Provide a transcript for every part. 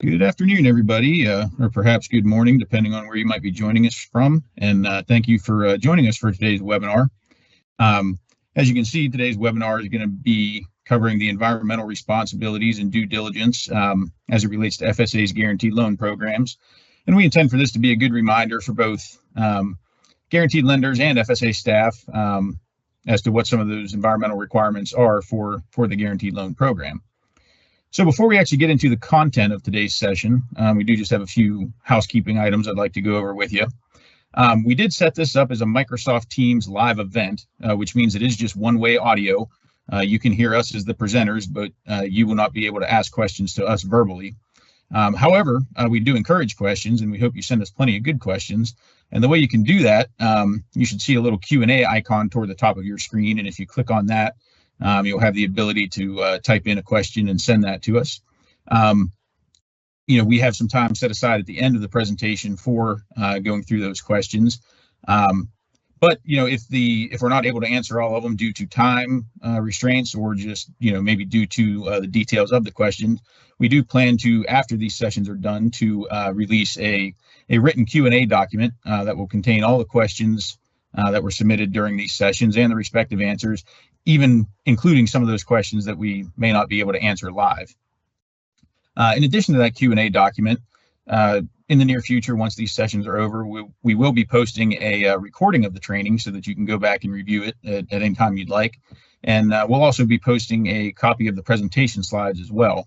Good afternoon, everybody, or perhaps good morning, depending on where you might be joining us from. And thank you for joining us for today's webinar. As you can see, today's webinar is going to be covering the environmental responsibilities and due diligence as it relates to FSA's guaranteed loan programs. And we intend for this to be a good reminder for both guaranteed lenders and FSA staff as to what some of those environmental requirements are for the guaranteed loan program. So before we actually get into the content of today's session, we do just have a few housekeeping items I'd like to go over with you. We did set this up as a Microsoft Teams live event, which means it is just one-way audio. You can hear us as the presenters, but you will not be able to ask questions to us verbally. However, we do encourage questions, and we hope you send us plenty of good questions. And the way you can do that, you should see a little Q&A icon toward the top of your screen, and if you click on that, you'll have the ability to type in a question and send that to us. We have some time set aside at the end of the presentation for going through those questions. But if we're not able to answer all of them due to time restraints or just maybe due to the details of the questions, we do plan to, after these sessions are done, to release a written Q&A document that will contain all the questions that were submitted during these sessions and the respective answers, even including some of those questions that we may not be able to answer live. In addition to that Q&A document, in the near future, once these sessions are over, we will be posting a recording of the training so that you can go back and review it at any time you'd like. And we'll also be posting a copy of the presentation slides as well.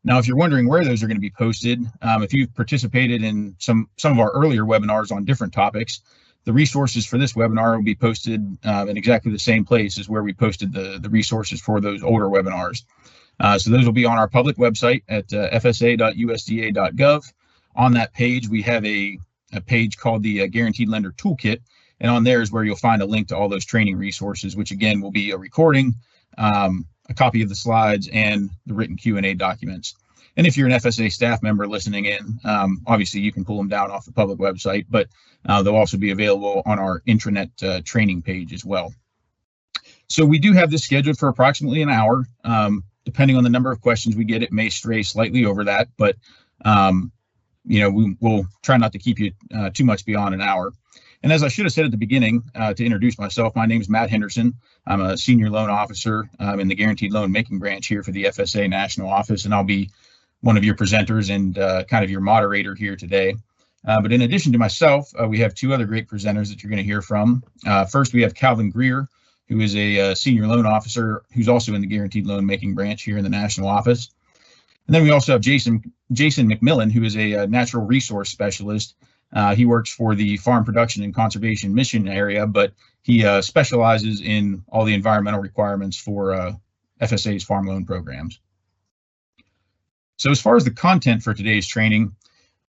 Now, if you're wondering where those are going to be posted, if you've participated in some of our earlier webinars on different topics, the resources for this webinar will be posted in exactly the same place as where we posted the resources for those older webinars. So those will be on our public website at fsa.usda.gov. On that page, we have a page called the Guaranteed Lender Toolkit, and on there is where you'll find a link to all those training resources, which again will be a recording, a copy of the slides, and the written Q&A documents. And if you're an FSA staff member listening in, obviously you can pull them down off the public website, but they'll also be available on our intranet training page as well. So we do have this scheduled for approximately an hour. Depending on the number of questions we get, it may stray slightly over that, but we'll try not to keep you too much beyond an hour. And as I should have said at the beginning, to introduce myself, my name is Matt Henderson. I'm a senior loan officer in the Guaranteed Loan Making Branch here for the FSA National Office, and I'll be one of your presenters and kind of your moderator here today. But in addition to myself, we have two other great presenters that you're going to hear from. First, we have Calvin Greer, who is a senior loan officer who's also in the Guaranteed Loan Making Branch here in the National Office. And then we also have Jason McMillan, who is a natural resource specialist. He works for the Farm Production and Conservation Mission area, but he specializes in all the environmental requirements for FSA's farm loan programs. So as far as the content for today's training,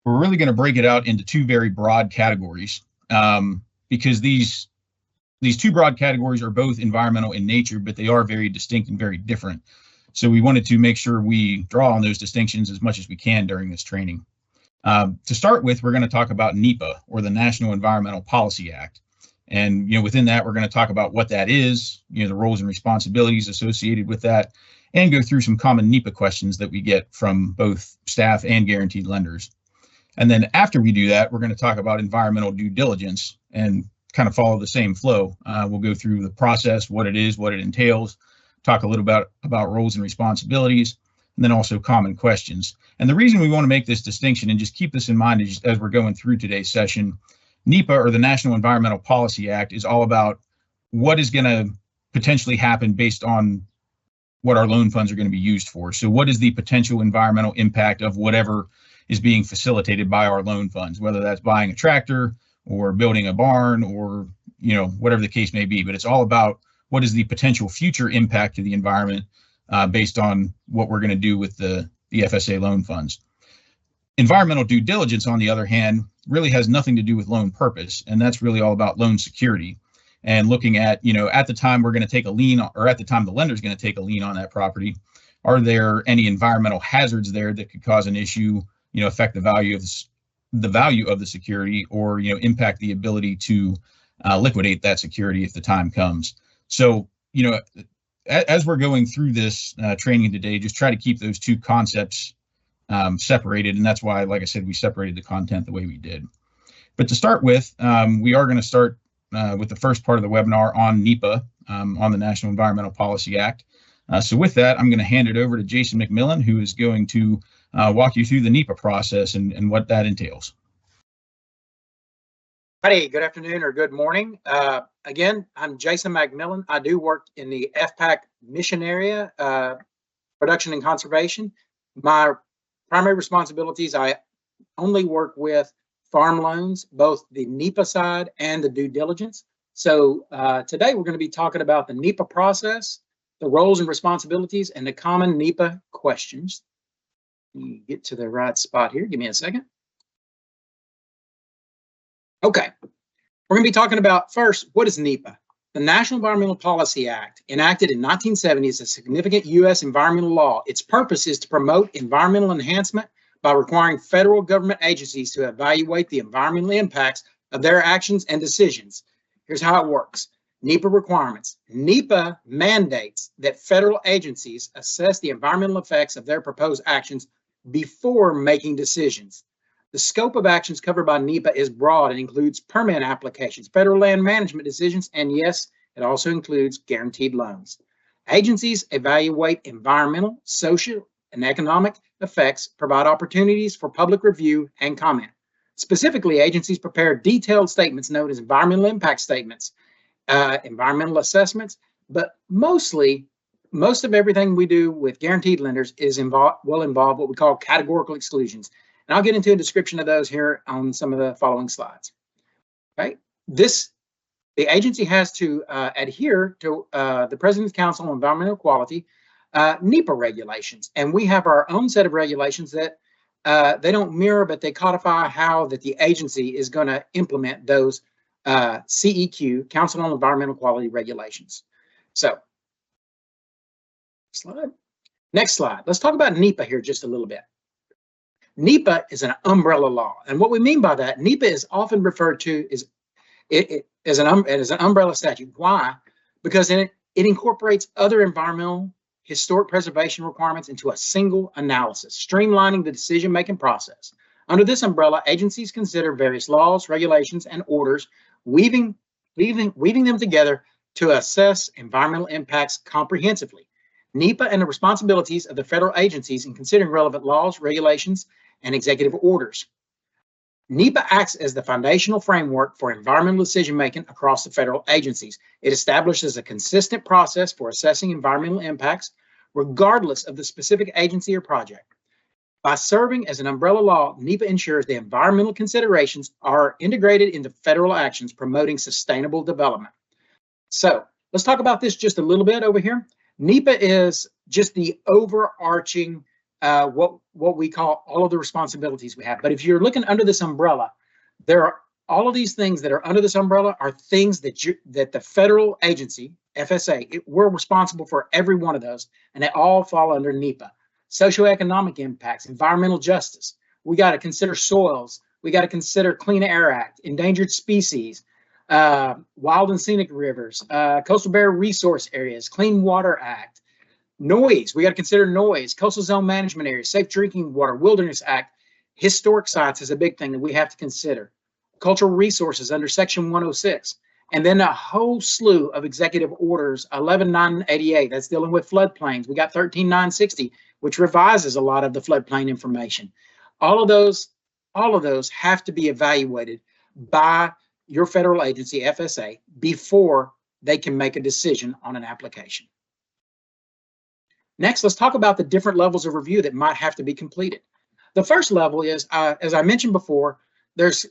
we're really going to break it out into two very broad categories because these two broad categories are both environmental in nature, but they are very distinct and very different. So we wanted to make sure we draw on those distinctions as much as we can during this training. To start with, we're going to talk about NEPA, or the National Environmental Policy Act. And within that, we're going to talk about what that is, the roles and responsibilities associated with that, and go through some common NEPA questions that we get from both staff and guaranteed lenders. And then after we do that, we're going to talk about environmental due diligence and kind of follow the same flow. We'll go through the process, what it is, what it entails, talk a little about roles and responsibilities, and then also common questions. And the reason we want to make this distinction, and just keep this in mind as we're going through today's session, NEPA, or the National Environmental Policy Act, is all about what is going to potentially happen based on what our loan funds are going to be used for. So what is the potential environmental impact of whatever is being facilitated by our loan funds, whether that's buying a tractor or building a barn or whatever the case may be. But it's all about what is the potential future impact to the environment based on what we're going to do with the FSA loan funds. Environmental due diligence, on the other hand, really has nothing to do with loan purpose, and that's really all about loan security and looking at, at the time we're going to take a lien, or at the time the lender is going to take a lien on that property, are there any environmental hazards there that could cause an issue, affect the value of the security, or impact the ability to liquidate that security if the time comes. So as we're going through this training today, just try to keep those two concepts separated, and that's why, like I said, we separated the content the way we did. But to start with, we are going to start with the first part of the webinar on NEPA, on the National Environmental Policy Act. So with that, I'm going to hand it over to Jason McMillan, who is going to walk you through the NEPA process and what that entails. Howdy, good afternoon or good morning. Again, I'm Jason McMillan. I do work in the FPAC mission area, production and conservation. My primary responsibilities, I only work with farm loans, both the NEPA side and the due diligence. So today we're going to be talking about the NEPA process, the roles and responsibilities, and the common NEPA questions. Let me get to the right spot here. Give me a second. Okay, we're going to be talking about first, what is NEPA? The National Environmental Policy Act, enacted in 1970, is a significant U.S. environmental law. Its purpose is to promote environmental enhancement by requiring federal government agencies to evaluate the environmental impacts of their actions and decisions. Here's how it works. NEPA requirements. NEPA mandates that federal agencies assess the environmental effects of their proposed actions before making decisions. The scope of actions covered by NEPA is broad and includes permit applications, federal land management decisions, and yes, it also includes guaranteed loans. Agencies evaluate environmental, social, and economic effects, provide opportunities for public review and comment. Specifically, agencies prepare detailed statements known as environmental impact statements, environmental assessments, but most of everything we do with guaranteed lenders will involve what we call categorical exclusions. And I'll get into a description of those here on some of the following slides. Okay, the agency has to adhere to the President's Council on Environmental Quality NEPA regulations, and we have our own set of regulations that they don't mirror, but they codify how that the agency is going to implement those CEQ, Council on Environmental Quality regulations. So, next slide. Let's talk about NEPA here just a little bit. NEPA is an umbrella law, and what we mean by that, NEPA is often referred to as an umbrella statute. Why? Because it incorporates other environmental, historic preservation requirements into a single analysis, streamlining the decision-making process. Under this umbrella, agencies consider various laws, regulations, and orders, weaving them together to assess environmental impacts comprehensively. NEPA and the responsibilities of the federal agencies in considering relevant laws, regulations, and executive orders. NEPA acts as the foundational framework for environmental decision-making across the federal agencies. It establishes a consistent process for assessing environmental impacts, regardless of the specific agency or project. By serving as an umbrella law, NEPA ensures the environmental considerations are integrated into federal actions promoting sustainable development. So let's talk about this just a little bit over here. NEPA is just the overarching, what we call all of the responsibilities we have. But if you're looking under this umbrella, there are all of these things that are under this umbrella are things that the federal agency, FSA, we're responsible for every one of those, and they all fall under NEPA. Socioeconomic impacts, environmental justice. We got to consider soils. We got to consider Clean Air Act, endangered species, wild and scenic rivers, coastal barrier resource areas, Clean Water Act, noise. We got to consider noise, coastal zone management areas, safe drinking water, Wilderness Act. Historic sites is a big thing that we have to consider. Cultural resources under Section 106. And then a whole slew of executive orders, 11.988, that's dealing with floodplains. We got 13.960, which revises a lot of the floodplain information. All of those have to be evaluated by your federal agency, FSA, before they can make a decision on an application. Next, let's talk about the different levels of review that might have to be completed. The first level is, as I mentioned before, there's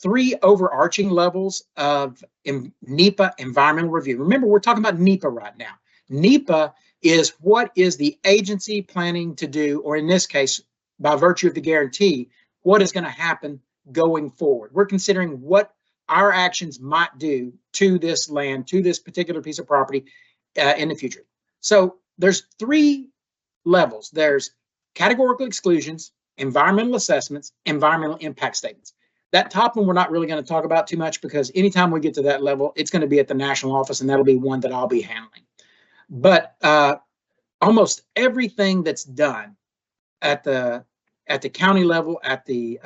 3 overarching levels of NEPA environmental review. Remember, we're talking about NEPA right now. NEPA is what is the agency planning to do, or in this case, by virtue of the guarantee, what is going to happen going forward. We're considering what our actions might do to this land, to this particular piece of property in the future. So there's 3 levels. There's categorical exclusions, environmental assessments, environmental impact statements. That top one we're not really going to talk about too much, because anytime we get to that level, it's going to be at the national office, and that'll be one that I'll be handling. But almost everything that's done at the at the county level, at the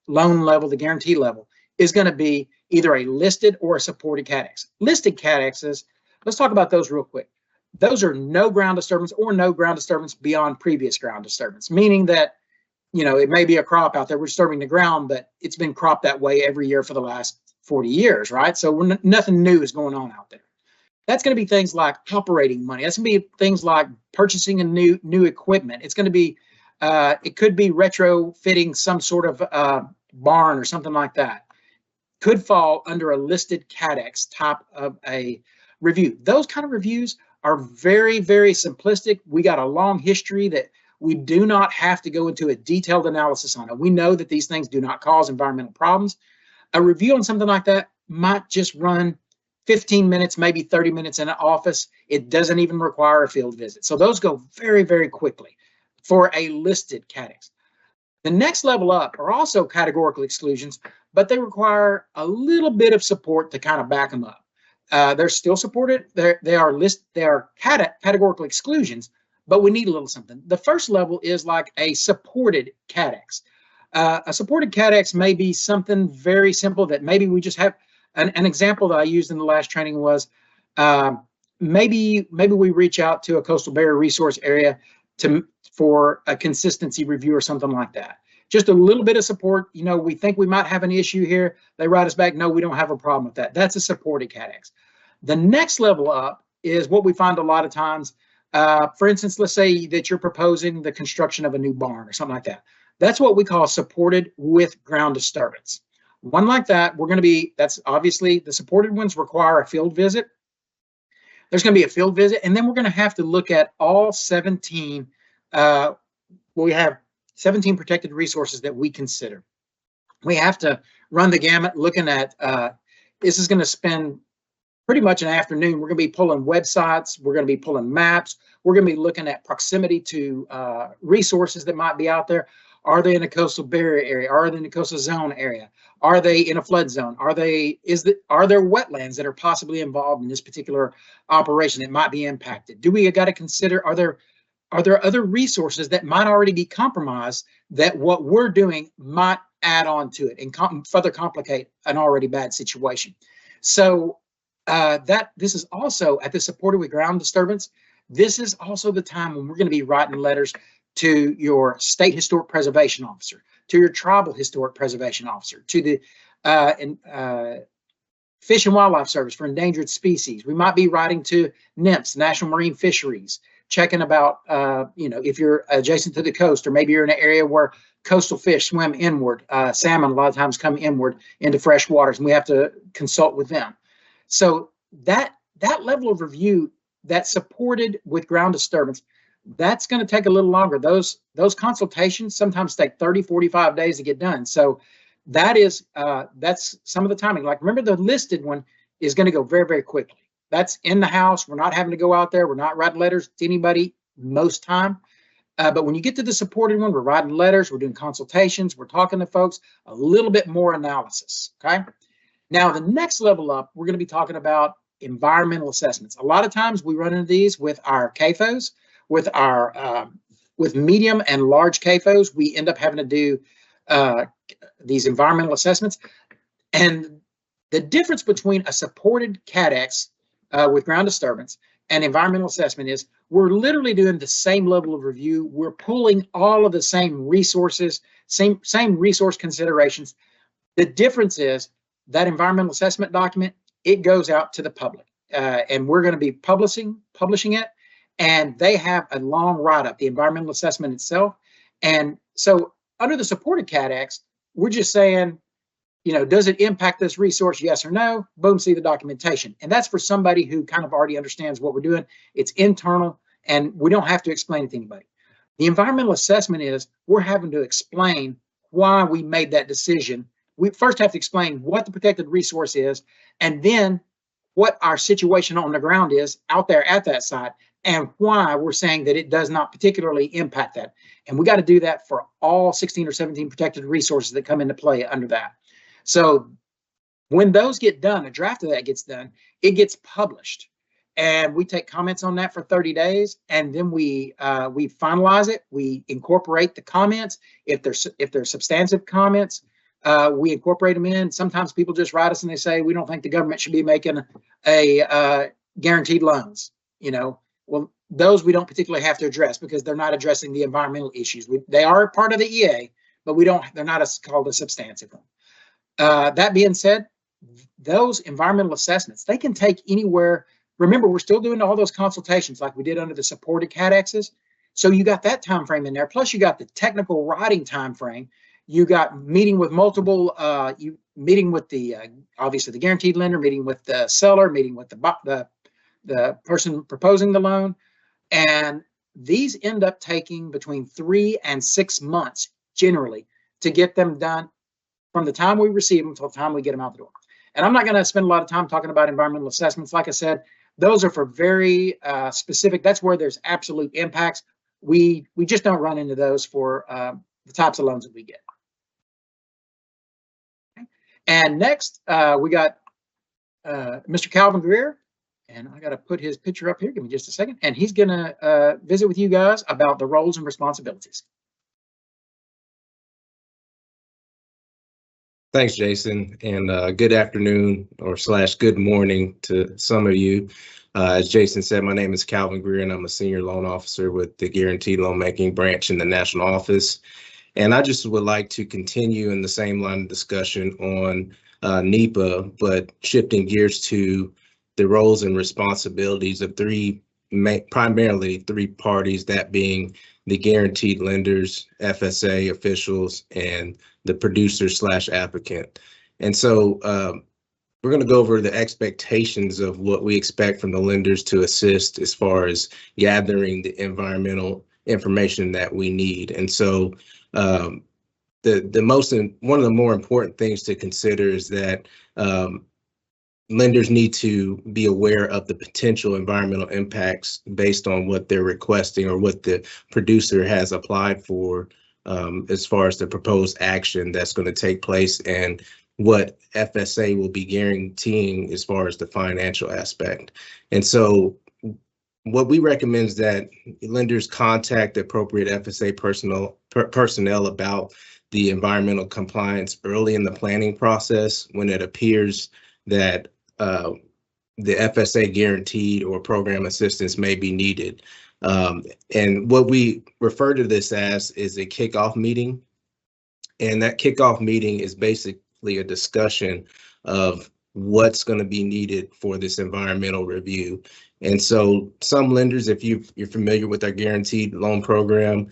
loan level, the guarantee level, is going to be either a listed or a supported CADX. Listed CADXs, let's talk about those real quick. Those are no ground disturbance or no ground disturbance beyond previous ground disturbance, meaning that, it may be a crop out there we're disturbing the ground, but it's been cropped that way every year for the last 40 years, right? So nothing new is going on out there. That's going to be things like operating money. That's going to be things like purchasing a new equipment. It's going to be, it could be retrofitting some sort of barn or something like that. Could fall under a listed CADX type of a review. Those kind of reviews are very, very simplistic. We got a long history that we do not have to go into a detailed analysis on it. We know that these things do not cause environmental problems. A review on something like that might just run 15 minutes, maybe 30 minutes in an office. It doesn't even require a field visit. So those go very, very quickly for a listed CADX. The next level up are also categorical exclusions, but they require a little bit of support to kind of back them up. They're still supported. They are categorical exclusions, but we need a little something. The first level is like a supported CADX. A supported CADX may be something very simple that maybe we just have. An example that I used in the last training was maybe we reach out to a coastal barrier resource area for a consistency review or something like that. Just a little bit of support. We think we might have an issue here. They write us back, no, we don't have a problem with that. That's a supported CADX. The next level up is what we find a lot of times. For instance, let's say that you're proposing the construction of a new barn or something like that. That's what we call supported with ground disturbance. One like that, that's obviously the supported ones require a field visit. There's going to be a field visit, and then we're going to have to look at all 17. We have 17 protected resources that we consider. We have to run the gamut looking at, this is going to spend pretty much an afternoon. We're going to be pulling websites. We're going to be pulling maps. We're going to be looking at proximity to resources that might be out there. Are they in a coastal barrier area? Are they in a coastal zone area? Are they in a flood zone? Are there wetlands that are possibly involved in this particular operation that might be impacted? Do we got to consider, are there other resources that might already be compromised that what we're doing might add on to it and further complicate an already bad situation? So this is also at the supported with ground disturbance. This is also the time when we're going to be writing letters to your state historic preservation officer, to your tribal historic preservation officer, to the Fish and Wildlife Service for endangered species. We might be writing to NMFS, National Marine Fisheries, checking about, if you're adjacent to the coast, or maybe you're in an area where coastal fish swim inward. Salmon a lot of times come inward into fresh waters, and we have to consult with them. So that level of review that's supported with ground disturbance, that's going to take a little longer. Those consultations sometimes take 30, 45 days to get done. So that's some of the timing. Like, remember, the listed one is going to go very, very quickly. That's in the house. We're not having to go out there. We're not writing letters to anybody most time. But when you get to the supported one, we're writing letters, we're doing consultations, we're talking to folks, a little bit more analysis, okay? Now, the next level up, we're going to be talking about environmental assessments. A lot of times we run into these with our CAFOs. With medium and large CAFOs, we end up having to do these environmental assessments. And the difference between a supported CADX with ground disturbance and environmental assessment is we're literally doing the same level of review. We're pulling all of the same resources, same resource considerations. The difference is that environmental assessment document, it goes out to the public, and we're going to be publishing it. And they have a long write-up, the environmental assessment itself. And so under the supported CADX, we're just saying, does it impact this resource, yes or no? Boom, see the documentation. And that's for somebody who kind of already understands what we're doing. It's internal, and we don't have to explain it to anybody. The environmental assessment is we're having to explain why we made that decision. We first have to explain what the protected resource is, and then what our situation on the ground is out there at that site, and why we're saying that it does not particularly impact that. And we got to do that for all 16 or 17 protected resources that come into play under that. So when those get done, a draft of that gets done, it gets published. and we take comments on that for 30 days, and then we finalize it. We incorporate the comments. If there's substantive comments, we incorporate them in. Sometimes people just write us and they say, we don't think the government should be making a guaranteed loans. Well, those we don't particularly have to address because they're not addressing the environmental issues. They are part of the EA, but they're not called a substantive one. That being said, those environmental assessments, they can take anywhere. Remember, we're still doing all those consultations like we did under the supported CADXs. So you got that time frame in there. Plus you got the technical writing time frame. You got meeting with multiple, meeting with the, obviously the guaranteed lender, meeting with the seller, meeting with the person proposing the loan. And these end up taking between 3 and 6 months generally to get them done from the time we receive them until the time we get them out the door. And I'm not going to spend a lot of time talking about environmental assessments. Like I said, those are for very specific. That's where there's absolute impacts. We just don't run into those for the types of loans that we get. Okay. And next, we got Mr. Calvin Greer. And I got to put his picture up here. Give me just a second. And he's going to visit with you guys about the roles and responsibilities. Thanks, Jason, and good afternoon or / good morning to some of you. As Jason said, my name is Calvin Greer, and I'm a senior loan officer with the Guaranteed Loan Making Branch in the national office. And I just would like to continue in the same line of discussion on NEPA, but shifting gears to the roles and responsibilities of primarily three parties, that being the guaranteed lenders, FSA officials, and the producer / applicant. And so we're going to go over the expectations of what we expect from the lenders to assist as far as gathering the environmental information that we need. And so one of the more important things to consider is that lenders need to be aware of the potential environmental impacts based on what they're requesting or what the producer has applied for, as far as the proposed action that's going to take place and what FSA will be guaranteeing as far as the financial aspect. And so what we recommend is that lenders contact the appropriate FSA personnel about the environmental compliance early in the planning process when it appears that the FSA guaranteed or program assistance may be needed. And what we refer to this as is a kickoff meeting. And that kickoff meeting is basically a discussion of what's going to be needed for this environmental review. And so some lenders, if you're familiar with our guaranteed loan program,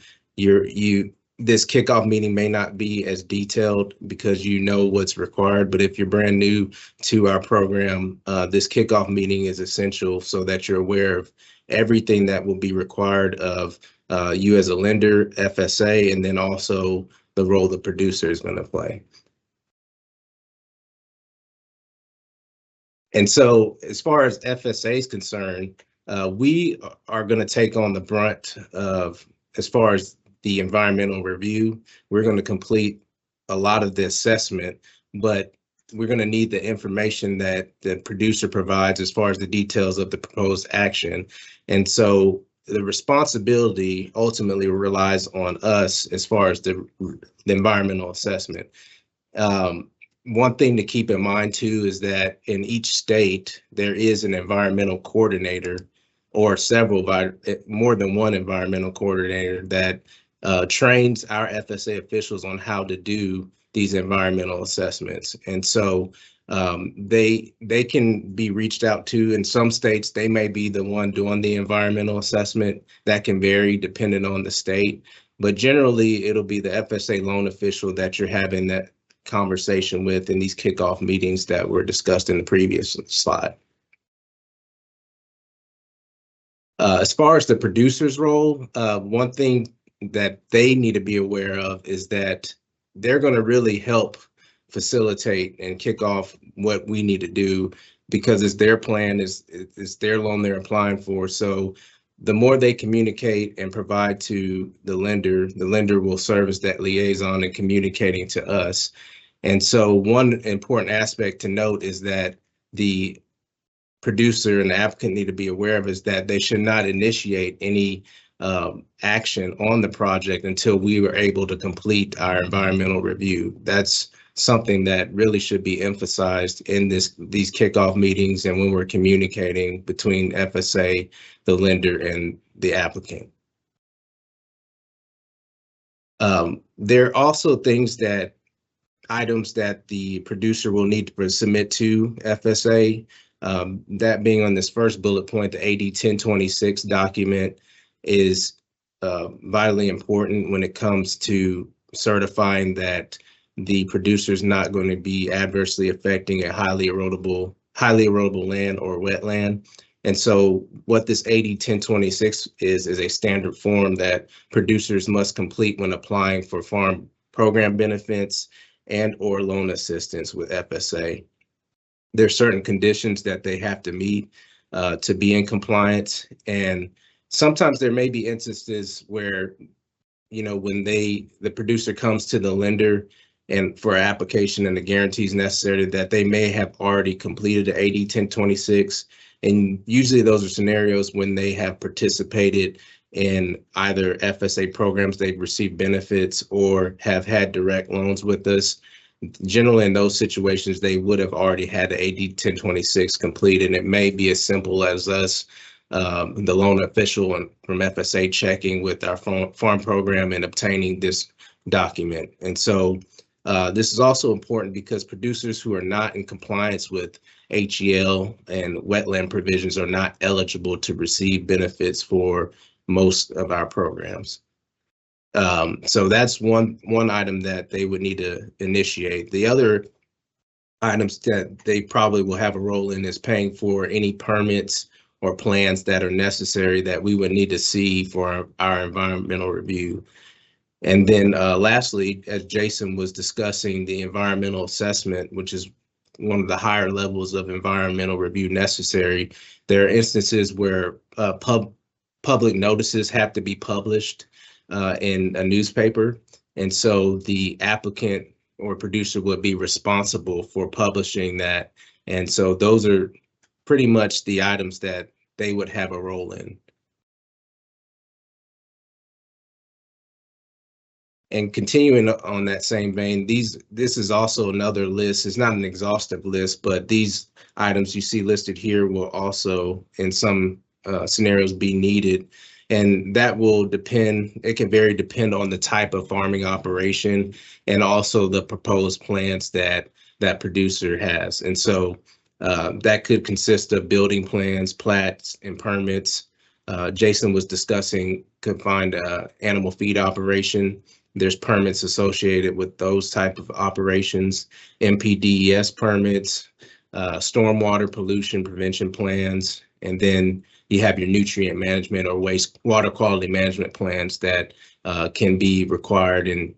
this kickoff meeting may not be as detailed because you know what's required, but if you're brand new to our program, this kickoff meeting is essential so that you're aware of everything that will be required of you as a lender, FSA, and then also the role the producer is going to play. And so as far as FSA is concerned, we are going to take on the brunt of, as far as the environmental review. We're going to complete a lot of the assessment, but we're going to need the information that the producer provides as far as the details of the proposed action. And so the responsibility ultimately relies on us as far as the environmental assessment. One thing to keep in mind too is that in each state, there is an environmental coordinator or more than one environmental coordinator that trains our FSA officials on how to do these environmental assessments. And so they can be reached out to. In some states, they may be the one doing the environmental assessment. That can vary depending on the state. But generally, it'll be the FSA loan official that you're having that conversation with in these kickoff meetings that were discussed in the previous slide. As far as the producer's role, one thing that they need to be aware of is that they're going to really help facilitate and kick off what we need to do because it's their plan, it's their loan they're applying for. So the more they communicate and provide to the lender will serve as that liaison and communicating to us. And so one important aspect to note is that the producer and the applicant need to be aware of is that they should not initiate any action on the project until we were able to complete our environmental review. That's something that really should be emphasized in these kickoff meetings and when we're communicating between FSA, the lender, and the applicant. There are also items that the producer will need to submit to FSA. That being on this first bullet point, the AD 1026 document is vitally important when it comes to certifying that the producer is not going to be adversely affecting a highly erodible land or wetland. And so what this AD 1026 is a standard form that producers must complete when applying for farm program benefits and or loan assistance with FSA. There are certain conditions that they have to meet to be in compliance. And sometimes there may be instances where, when the producer comes to the lender and for application and the guarantees necessary, that they may have already completed the AD 1026. And usually those are scenarios when they have participated in either FSA programs, they've received benefits, or have had direct loans with us. Generally, in those situations, they would have already had the AD 1026 completed. And it may be as simple as us, the loan official from FSA, checking with our farm program and obtaining this document. And so this is also important because producers who are not in compliance with HEL and wetland provisions are not eligible to receive benefits for most of our programs. So that's one item that they would need to initiate. The other items that they probably will have a role in is paying for any permits or plans that are necessary that we would need to see for our environmental review. And then lastly, as Jason was discussing, the environmental assessment, which is one of the higher levels of environmental review necessary, there are instances where public notices have to be published in a newspaper. And so the applicant or producer would be responsible for publishing that. And so those are pretty much the items that they would have a role in. And continuing on that same vein, this is also another list. It's not an exhaustive list, but these items you see listed here will also, in some scenarios, be needed. And that will depend, it can depend on the type of farming operation and also the proposed plans that that producer has. And so that could consist of building plans, plats, and permits. Jason was discussing confined animal feed operation. There's permits associated with those type of operations, MPDES permits, stormwater pollution prevention plans, and then you have your nutrient management or wastewater quality management plans that can be required. And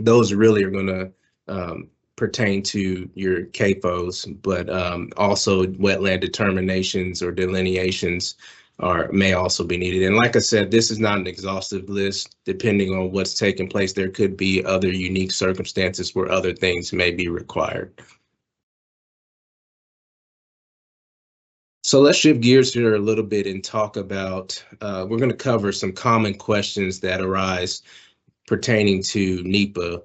those really are going to pertain to your CAFOs, but also wetland determinations or delineations may also be needed. And like I said, this is not an exhaustive list. Depending on what's taking place, there could be other unique circumstances where other things may be required. So let's shift gears here a little bit and talk about, we're going to cover some common questions that arise pertaining to NEPA.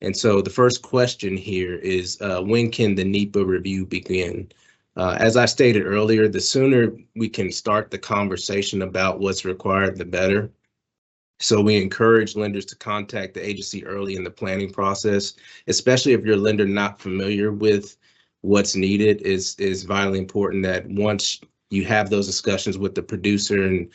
And so the first question here is, when can the NEPA review begin? As I stated earlier, the sooner we can start the conversation about what's required, the better. So we encourage lenders to contact the agency early in the planning process, especially if your lender not familiar with what's needed. Is vitally important that once you have those discussions with the producer and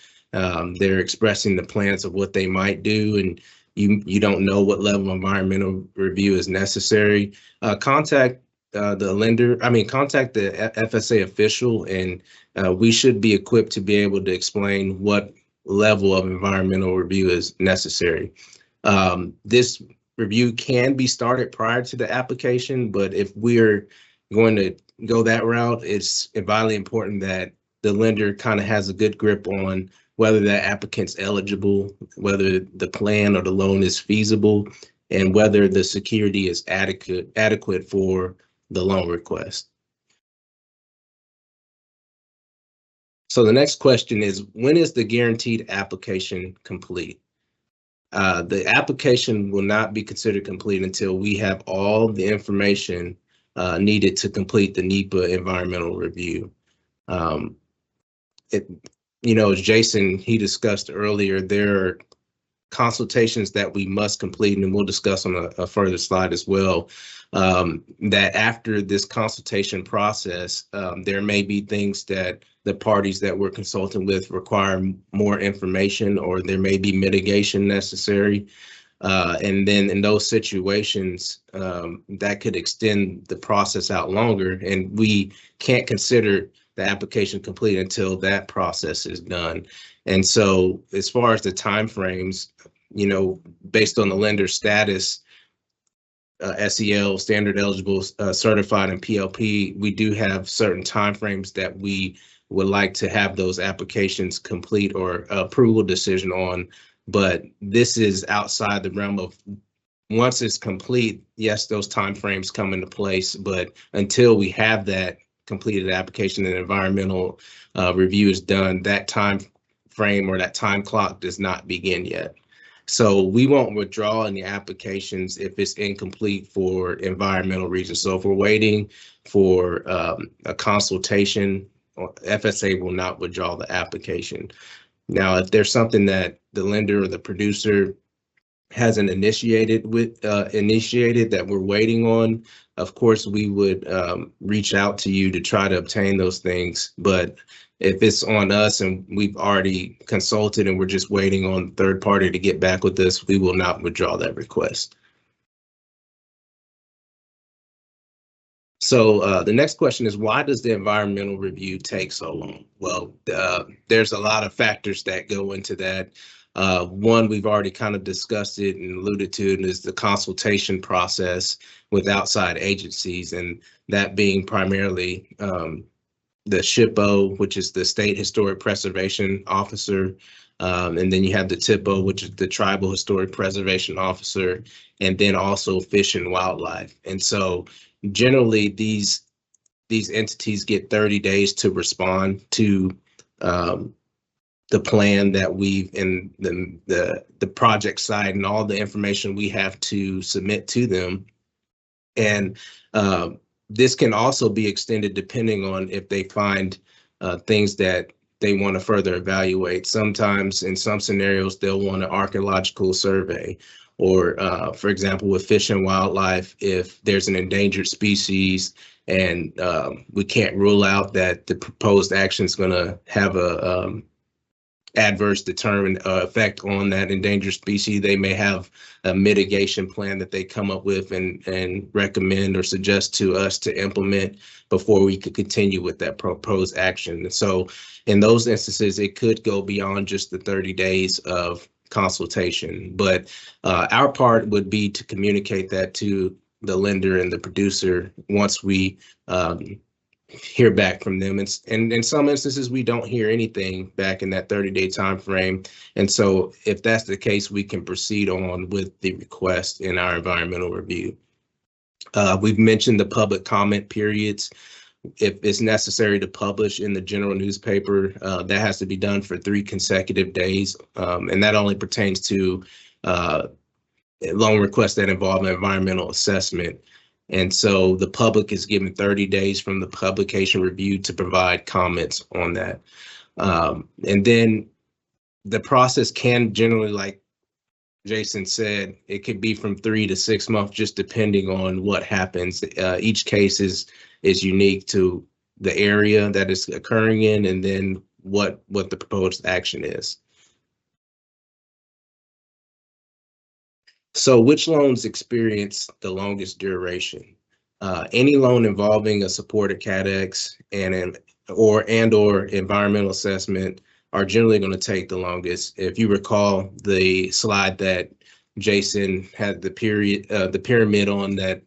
they're expressing the plans of what they might do, and you don't know what level of environmental review is necessary, contact contact the FSA official, and we should be equipped to be able to explain what level of environmental review is necessary. This review can be started prior to the application, but if we're going to go that route, it's vitally important that the lender kind of has a good grip on whether that applicant's eligible, whether the plan or the loan is feasible, and whether the security is adequate for the loan request. So the next question is, when is the guaranteed application complete? The application will not be considered complete until we have all the information needed to complete the NEPA environmental review. It, as Jason, he discussed earlier, there are consultations that we must complete, and we'll discuss on a further slide as well, that after this consultation process, there may be things that the parties that we're consulting with require more information, or there may be mitigation necessary. And then in those situations, that could extend the process out longer, and we can't consider the application complete until that process is done. And so as far as the timeframes, based on the lender status, SEL, standard eligible, certified, and PLP, we do have certain timeframes that we would like to have those applications complete or approval decision on. But this is outside the realm of, once it's complete, yes, those timeframes come into place. But until we have that completed application and environmental review is done, that time frame or that time clock does not begin yet. So we won't withdraw any applications if it's incomplete for environmental reasons. So if we're waiting for a consultation, FSA will not withdraw the application. Now, if there's something that the lender or the producer hasn't initiated that we're waiting on, of course, we would reach out to you to try to obtain those things. But if it's on us and we've already consulted and we're just waiting on third party to get back with us, we will not withdraw that request. So the next question is, why does the environmental review take so long? Well, there's a lot of factors that go into that. One, we've already kind of discussed it and alluded to, and is the consultation process with outside agencies, and that being primarily the SHPO, which is the State Historic Preservation Officer, and then you have the TIPO, which is the Tribal Historic Preservation Officer, and then also Fish and Wildlife. And so generally these entities get 30 days to respond to the plan that we've in the project side and all the information we have to submit to them. And this can also be extended depending on if they find things that they want to further evaluate. Sometimes in some scenarios, they'll want an archaeological survey, or for example, with Fish and Wildlife, if there's an endangered species and we can't rule out that the proposed action is going to have a adverse determined effect on that endangered species, they may have a mitigation plan that they come up with and recommend or suggest to us to implement before we could continue with that proposed action. And so in those instances, it could go beyond just the 30 days of consultation. But our part would be to communicate that to the lender and the producer once we hear back from them. And in some instances, we don't hear anything back in that 30-day time frame. And so if that's the case, we can proceed on with the request in our environmental review. We've mentioned the public comment periods. If it's necessary to publish in the general newspaper, that has to be done for 3 consecutive days. And that only pertains to loan requests that involve an environmental assessment. And so the public is given 30 days from the publication review to provide comments on that. And then the process can generally, like Jason said, it could be from 3 to 6 months, just depending on what happens. Each case is unique to the area that is occurring in, and then what the proposed action is. So which loans experience the longest duration? Any loan involving a supported CADEX or environmental assessment are generally going to take the longest. If you recall the slide that Jason had the pyramid on that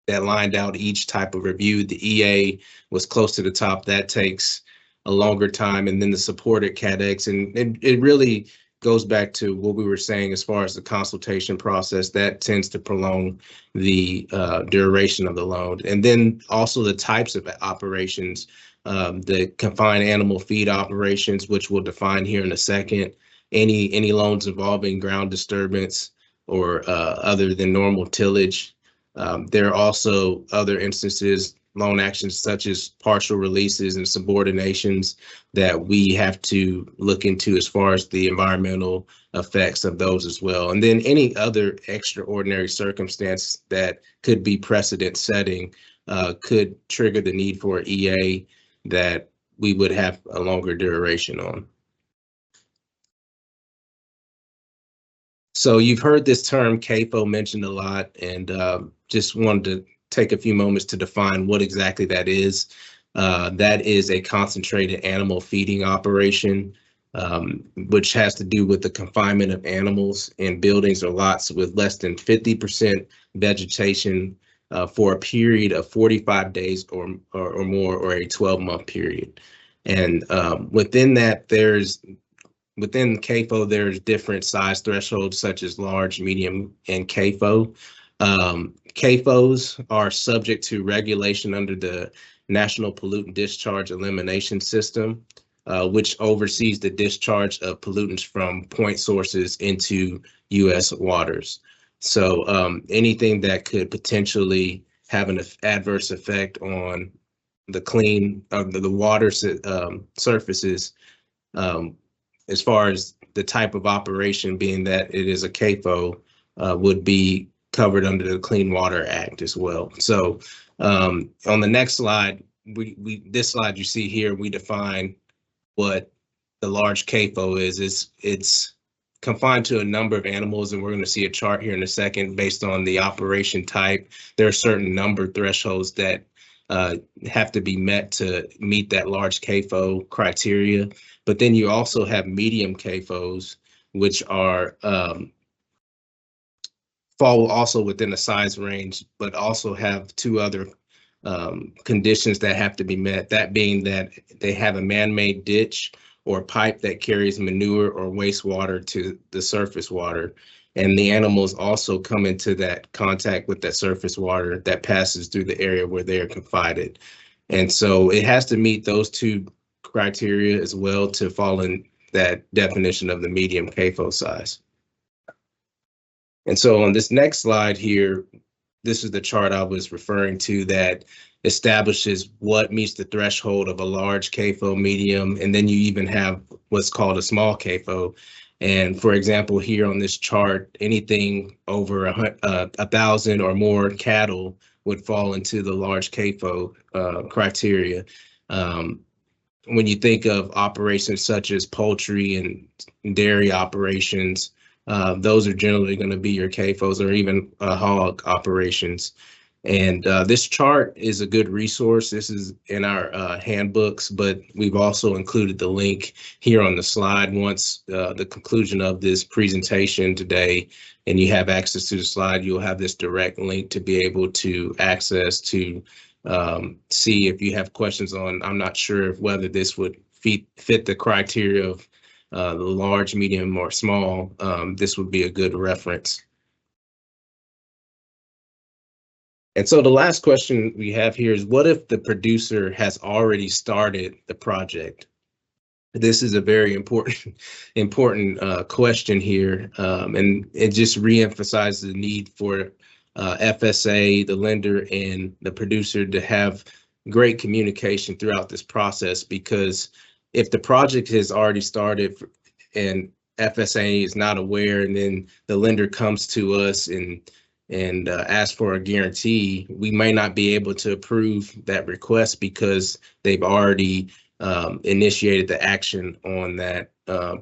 that lined out each type of review, the EA was close to the top. That takes a longer time, and then the supported CADEX, and it really goes back to what we were saying as far as the consultation process. That tends to prolong the duration of the loan. And then also the types of operations. the confined animal feed operations, which we'll define here in a second, any loans involving ground disturbance or other than normal tillage. There are also other instances, loan actions such as partial releases and subordinations that we have to look into as far as the environmental effects of those as well. And then any other extraordinary circumstance that could be precedent setting could trigger the need for EA that we would have a longer duration on. So you've heard this term CAFO mentioned a lot, and just wanted to take a few moments to define what exactly that is. That is a concentrated animal feeding operation, which has to do with the confinement of animals in buildings or lots with less than 50% vegetation for a period of 45 days or more, or a 12-month period. And within that, within CAFO, there's different size thresholds such as large, medium, and CAFO. CAFOs are subject to regulation under the National Pollutant Discharge Elimination System, which oversees the discharge of pollutants from point sources into U.S. waters. So anything that could potentially have an adverse effect on the the water surfaces, as far as the type of operation being that it is a CAFO, would be covered under the Clean Water Act as well. So on the next slide, this slide you see here, we define what the large CAFO is. It's confined to a number of animals, and we're going to see a chart here in a second based on the operation type. There are certain number thresholds that have to be met to meet that large CAFO criteria. But then you also have medium CAFOs, which are fall also within a size range, but also have two other conditions that have to be met. That being that they have a man-made ditch or pipe that carries manure or wastewater to the surface water. And the animals also come into that contact with that surface water that passes through the area where they are confined. And so it has to meet those two criteria as well to fall in that definition of the medium CAFO size. And so on this next slide here, this is the chart I was referring to that establishes what meets the threshold of a large CAFO, medium, and then you even have what's called a small CAFO. And for example, here on this chart, anything over 1,000 or more cattle would fall into the large CAFO criteria. When you think of operations such as poultry and dairy operations, those are generally going to be your CAFOs, or even hog operations. And this chart is a good resource. This is in our handbooks, but we've also included the link here on the slide once the conclusion of this presentation today, and you have access to the slide, you'll have this direct link to be able to access to see if you have questions on, I'm not sure whether this would fit the criteria of the large, medium, or small. This would be a good reference. And so the last question we have here is, what if the producer has already started the project? This is a very important question here, and it just reemphasizes the need for FSA, the lender, and the producer to have great communication throughout this process, because if the project has already started and FSA is not aware, and then the lender comes to us and ask for a guarantee, we may not be able to approve that request because they've already initiated the action on that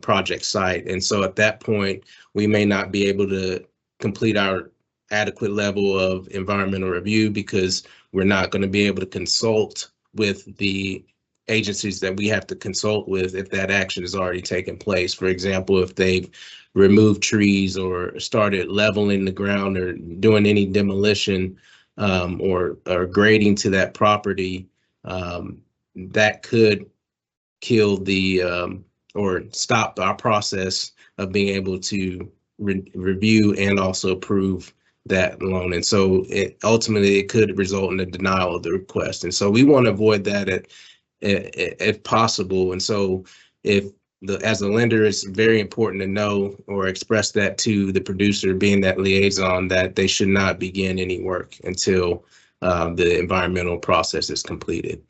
project site. And so at that point, we may not be able to complete our adequate level of environmental review because we're not going to be able to consult with the agencies that we have to consult with if that action has already taken place. For example, if they've removed trees or started leveling the ground or doing any demolition or grading to that property, that could kill the or stop our process of being able to review and also approve that loan. And so ultimately it could result in a denial of the request. And so we want to avoid that if possible. And so if as a lender, it's very important to know or express that to the producer, being that liaison, that they should not begin any work until the environmental process is completed.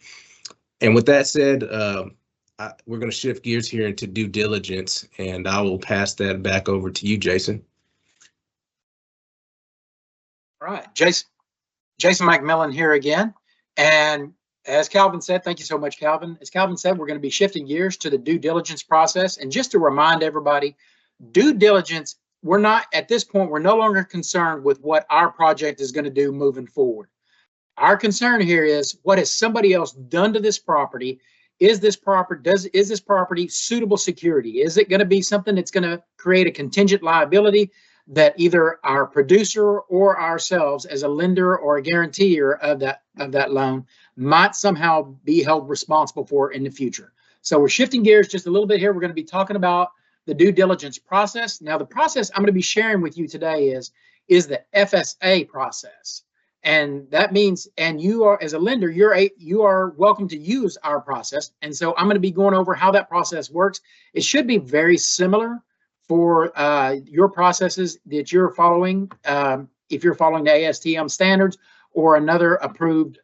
And with that said, we're going to shift gears here into due diligence, and I will pass that back over to you, Jason. All right, Jason McMillan here again. And as Calvin said, thank you so much, Calvin. As Calvin said, we're going to be shifting gears to the due diligence process. And just to remind everybody, due diligence, at this point, we're no longer concerned with what our project is going to do moving forward. Our concern here is, what has somebody else done to this property? Is this property suitable security? Is it going to be something that's going to create a contingent liability that either our producer or ourselves as a lender or a guarantor of that loan might somehow be held responsible for in the future? So we're shifting gears just a little bit here. We're going to be talking about the due diligence process. Now, the process I'm going to be sharing with you today is the FSA process. And that means, and you are, as a lender, you are welcome to use our process. And so I'm going to be going over how that process works. It should be very similar for your processes that you're following, if you're following the ASTM standards or another approved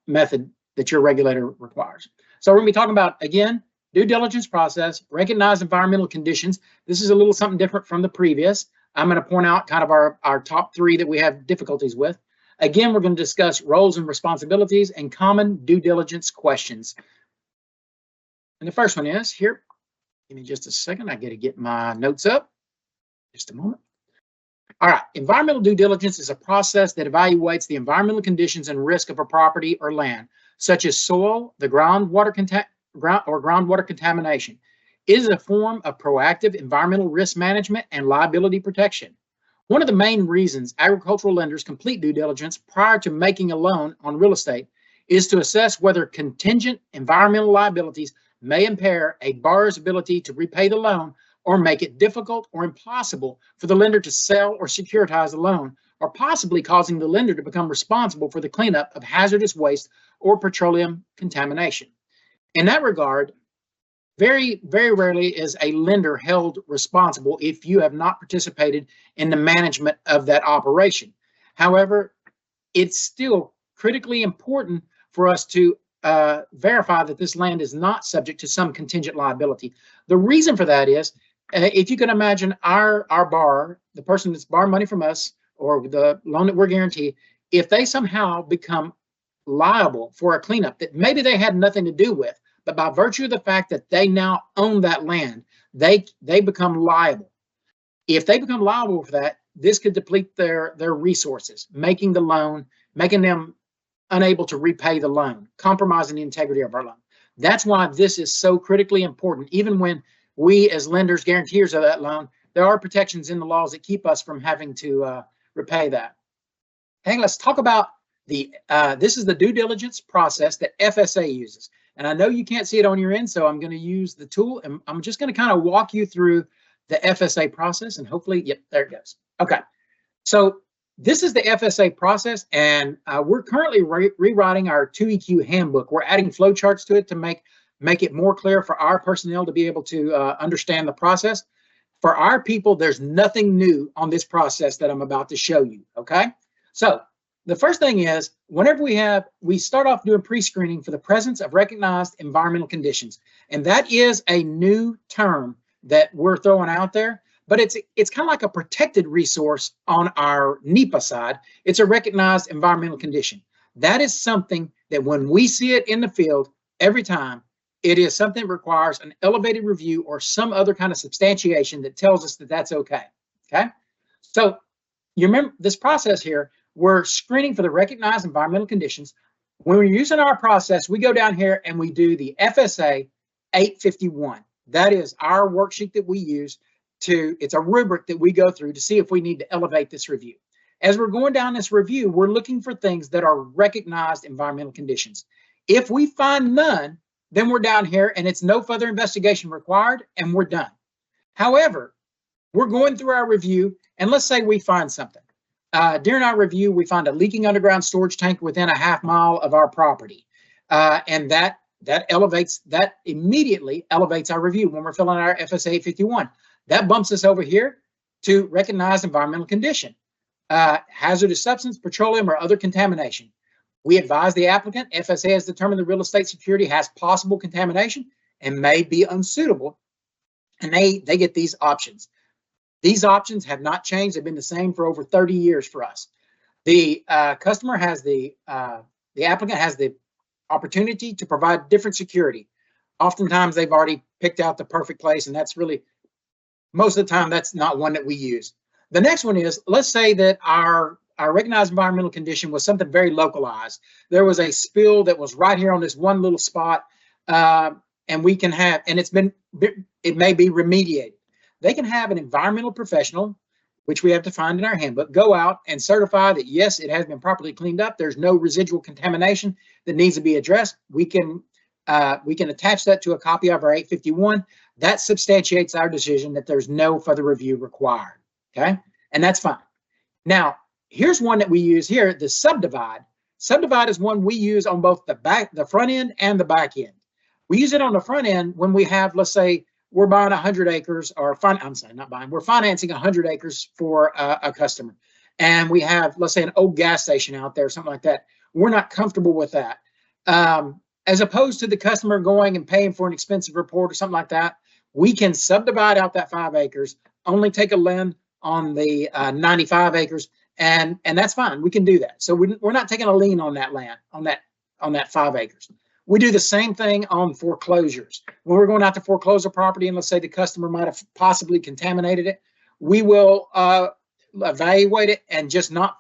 method that your regulator requires. So we're going to be talking about, again, due diligence process, recognize environmental conditions. This is a little something different from the previous. I'm going to point out kind of our top three that we have difficulties with. Again, we're going to discuss roles and responsibilities and common due diligence questions. And the first one is here. Give me just a second. I got to get my notes up. Just a moment. All right. Environmental due diligence is a process that evaluates the environmental conditions and risk of a property or land, such as soil, the groundwater contamination. It is a form of proactive environmental risk management and liability protection. One of the main reasons agricultural lenders complete due diligence prior to making a loan on real estate is to assess whether contingent environmental liabilities may impair a borrower's ability to repay the loan or make it difficult or impossible for the lender to sell or securitize the loan, or possibly causing the lender to become responsible for the cleanup of hazardous waste or petroleum contamination. In that regard, very, very rarely is a lender held responsible if you have not participated in the management of that operation. However, it's still critically important for us to verify that this land is not subject to some contingent liability. The reason for that is, if you can imagine our borrower, the person that's borrowing money from us or the loan that we're guaranteed, if they somehow become liable for a cleanup that maybe they had nothing to do with, but by virtue of the fact that they now own that land, they become liable. If they become liable for that, this could deplete their resources, making them unable to repay the loan, compromising the integrity of our loan. That's why this is so critically important. Even when we as lenders, guarantors of that loan, there are protections in the laws that keep us from having to repay that. Hey, let's talk about this is the due diligence process that FSA uses. And I know you can't see it on your end, so I'm going to use the tool, and I'm just going to kind of walk you through the FSA process, and hopefully, yep, there it goes. Okay, so this is the FSA process, and we're currently rewriting our 2EQ handbook. We're adding flowcharts to it to make it more clear for our personnel to be able to understand the process. For our people, there's nothing new on this process that I'm about to show you, okay? So the first thing is, whenever we start off doing pre-screening for the presence of recognized environmental conditions. And that is a new term that we're throwing out there, but it's kind of like a protected resource on our NEPA side. It's a recognized environmental condition. That is something that when we see it in the field every time, it is something that requires an elevated review or some other kind of substantiation that tells us that that's okay, okay? So you remember this process here, we're screening for the recognized environmental conditions. When we're using our process, we go down here and we do the FSA 851. That is our worksheet that we use it's a rubric that we go through to see if we need to elevate this review. As we're going down this review, we're looking for things that are recognized environmental conditions. If we find none, then we're down here and it's no further investigation required and we're done. However, we're going through our review and let's say we find something. During our review, we find a leaking underground storage tank within a half mile of our property. And that that immediately elevates our review when we're filling out our FSA 851. That bumps us over here to recognized environmental condition, hazardous substance, petroleum, or other contamination. We advise the applicant, FSA has determined the real estate security has possible contamination and may be unsuitable, and they get these options. These options have not changed. They've been the same for over 30 years for us. The customer has the applicant has the opportunity to provide different security. Oftentimes they've already picked out the perfect place, and that's really, most of the time, that's not one that we use. The next one is, let's say that our recognized environmental condition was something very localized. There was a spill that was right here on this one little spot, and we can have, and it may be remediated. They can have an environmental professional, which we have defined in our handbook, go out and certify that, yes, it has been properly cleaned up. There's no residual contamination that needs to be addressed. We can attach that to a copy of our 851. That substantiates our decision that there's no further review required, okay? And that's fine. Now, here's one that we use here, the subdivide. Subdivide is one we use on both the front end and the back end. We use it on the front end when we have, let's say, we're buying 100 acres, or we're financing 100 acres for a customer. And we have, let's say, an old gas station out there, something like that. We're not comfortable with that. As opposed to the customer going and paying for an expensive report or something like that, we can subdivide out that 5 acres, only take a lien on the 95 acres, and that's fine. We can do that. So we're not taking a lien on that land, on that 5 acres. We do the same thing on foreclosures. When we're going out to foreclose a property, and let's say the customer might have possibly contaminated it, we will evaluate it and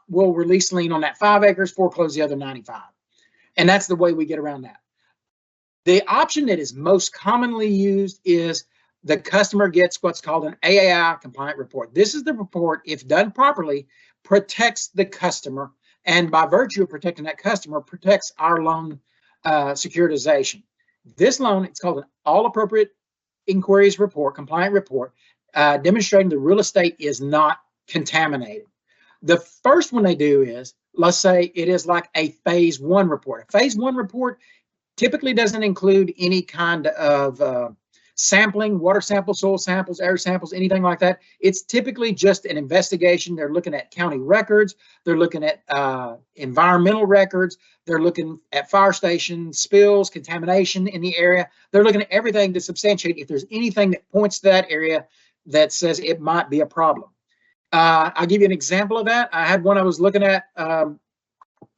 we'll release lien on that 5 acres, foreclose the other 95. And that's the way we get around that. The option that is most commonly used is the customer gets what's called an AAI compliant report. This is the report, if done properly, protects the customer, and by virtue of protecting that customer, protects our loan securitization. This loan, it's called an all appropriate inquiries report, compliant report, demonstrating the real estate is not contaminated. The first one they do is, let's say it is like a phase 1 report. A phase 1 report typically doesn't include any kind of sampling, water samples, soil samples, air samples, anything like that. It's typically just an investigation. They're looking at county records. They're looking at environmental records. They're looking at fire stations, spills, contamination in the area. They're looking at everything to substantiate if there's anything that points to that area that says it might be a problem. I'll give you an example of that. I had one I was looking at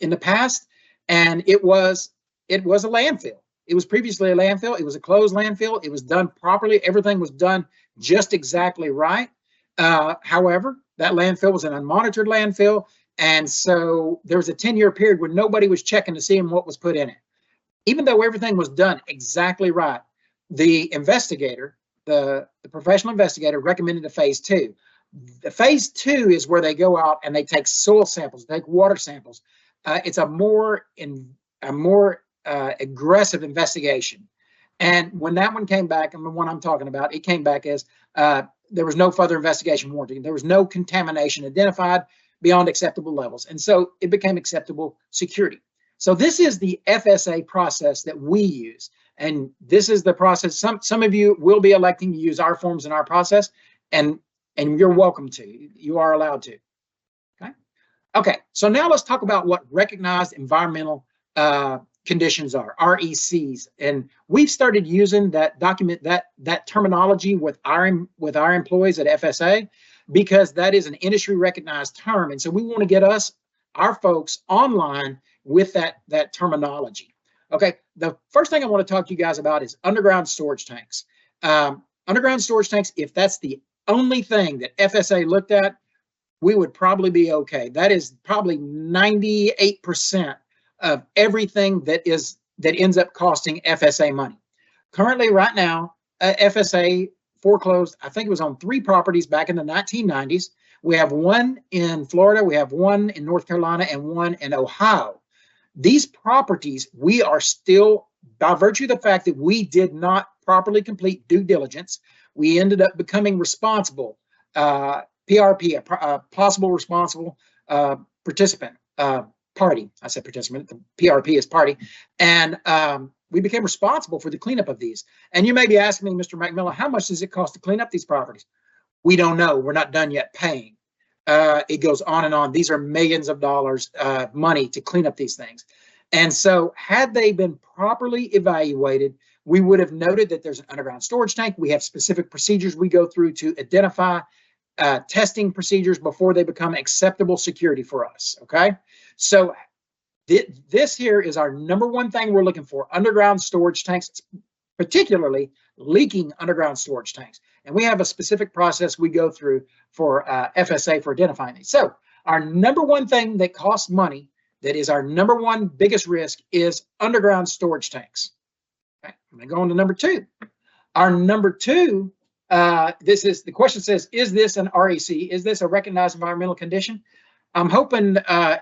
in the past, and it was a landfill. It was previously a landfill. It was a closed landfill. It was done properly. Everything was done just exactly right. However, that landfill was an unmonitored landfill. And so there was a 10-year period where nobody was checking to see what was put in it. Even though everything was done exactly right, the investigator, the professional investigator, recommended a phase 2. The phase 2 is where they go out and they take soil samples, take water samples. It's a more aggressive investigation. And when that one came back, and the one I'm talking about, it came back as there was no further investigation warranted. There was no contamination identified beyond acceptable levels. And so it became acceptable security. So this is the FSA process that we use. And this is the process. Some of you will be electing to use our forms in our process, and you're welcome to. You are allowed to. Okay, so now let's talk about what recognized environmental conditions are, RECs. And we've started using that that terminology with our employees at FSA, because that is an industry recognized term. And so we want to get our folks online with that terminology. Okay, the first thing I want to talk to you guys about is underground storage tanks. Underground storage tanks, if that's the only thing that FSA looked at, we would probably be okay. That is probably 98% of everything that ends up costing FSA money. Currently, right now, FSA foreclosed, I think it was on 3 properties back in the 1990s. We have one in Florida, we have one in North Carolina, and one in Ohio. These properties, we are still, by virtue of the fact that we did not properly complete due diligence, we ended up becoming responsible, PRP, a possible responsible participant, party. I said participant, the PRP is party. And we became responsible for the cleanup of these. And you may be asking me, Mr. McMillan, how much does it cost to clean up these properties? We don't know. We're not done yet paying. It goes on and on. These are millions of dollars money to clean up these things. And so had they been properly evaluated, we would have noted that there's an underground storage tank. We have specific procedures we go through to identify testing procedures before they become acceptable security for us, okay? So this here is our number one thing we're looking for, underground storage tanks, particularly leaking underground storage tanks. And we have a specific process we go through for FSA for identifying these. So our number one thing that costs money, that is our number one biggest risk, is underground storage tanks. Okay, I'm gonna go on to number two. Our number two, the question says, is this an REC? Is this a recognized environmental condition? I'm hoping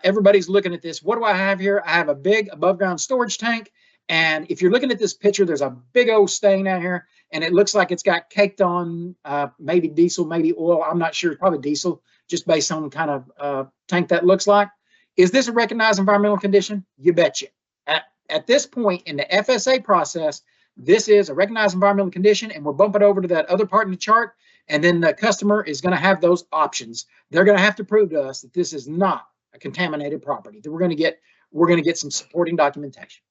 everybody's looking at this. What do I have here? I have a big above ground storage tank. And if you're looking at this picture, there's a big old stain out here, and it looks like it's got caked on maybe diesel, maybe oil. I'm not sure, probably diesel, just based on kind of tank that looks like. Is this a recognized environmental condition? You betcha. At this point in the FSA process, this is a recognized environmental condition, and we're bumping over to that other part in the chart, and then the customer is going to have those options. They're going to have to prove to us that this is not a contaminated property, that we're going to get some supporting documentation.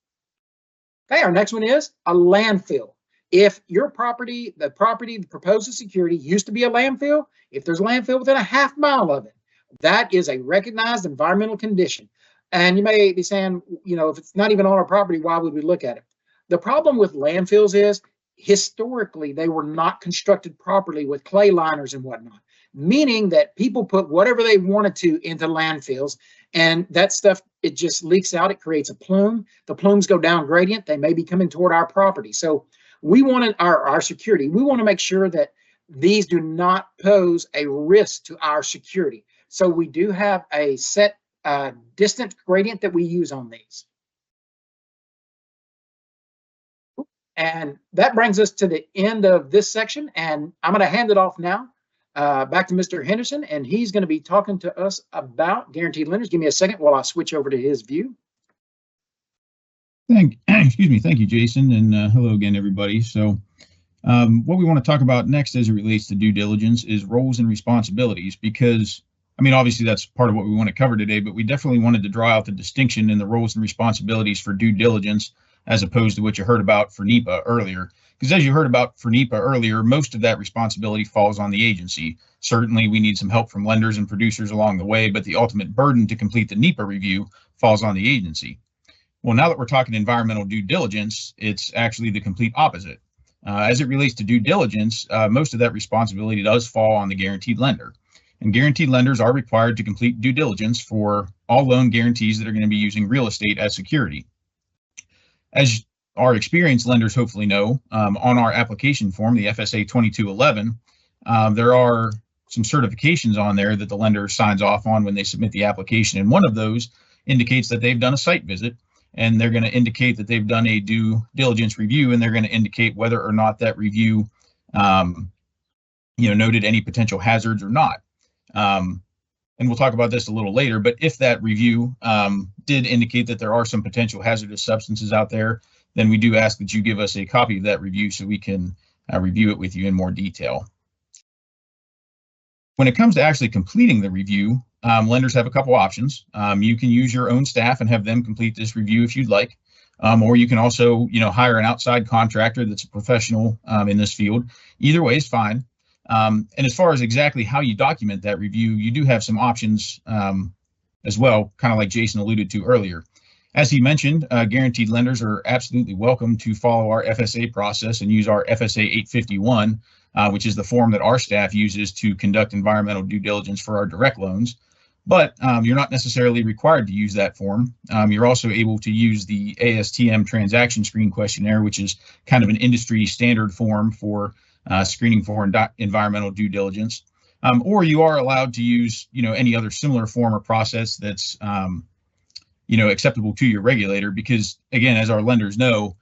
Okay, our next one is a landfill. If your property, the proposed security used to be a landfill, if there's a landfill within a half mile of it, that is a recognized environmental condition. And you may be saying, you know, if it's not even on our property, why would we look at it? The problem with landfills is historically they were not constructed properly with clay liners and whatnot, meaning that people put whatever they wanted to into landfills, and that stuff, it just leaks out. It creates a plume. The plumes go down gradient. They may be coming toward our property. So we wanted our security. We want to make sure that these do not pose a risk to our security. So we do have a set distance gradient that we use on these. And that brings us to the end of this section, and I'm going to hand it off now back to Mr. Henderson, and he's going to be talking to us about guaranteed lenders. Give me a second while I switch over to his view. Thank you, Jason, and hello again, everybody. So what we want to talk about next as it relates to due diligence is roles and responsibilities, because, I mean, obviously that's part of what we want to cover today, but we definitely wanted to draw out the distinction in the roles and responsibilities for due diligence as opposed to what you heard about for NEPA earlier. Because as you heard about for NEPA earlier, most of that responsibility falls on the agency. Certainly, we need some help from lenders and producers along the way, but the ultimate burden to complete the NEPA review falls on the agency. Well, now that we're talking environmental due diligence, it's actually the complete opposite. As it relates to due diligence, most of that responsibility does fall on the guaranteed lender. And guaranteed lenders are required to complete due diligence for all loan guarantees that are going to be using real estate as security. As our experienced lenders hopefully know, on our application form, the FSA 2211, there are some certifications on there that the lender signs off on when they submit the application. And one of those indicates that they've done a site visit, and they're going to indicate that they've done a due diligence review, and they're going to indicate whether or not that review noted any potential hazards or not. And we'll talk about this a little later, but if that review did indicate that there are some potential hazardous substances out there, then we do ask that you give us a copy of that review so we can review it with you in more detail. When it comes to actually completing the review, lenders have a couple options. You can use your own staff and have them complete this review if you'd like, or you can also, hire an outside contractor that's a professional in this field. Either way is fine. And as far as exactly how you document that review, you do have some options as well, kind of like Jason alluded to earlier. As he mentioned, guaranteed lenders are absolutely welcome to follow our FSA process and use our FSA 851, which is the form that our staff uses to conduct environmental due diligence for our direct loans. But you're not necessarily required to use that form. You're also able to use the ASTM transaction screen questionnaire, which is kind of an industry standard form for screening for environmental due diligence, or you are allowed to use, any other similar form or process that's, acceptable to your regulator. Because again, as our lenders know,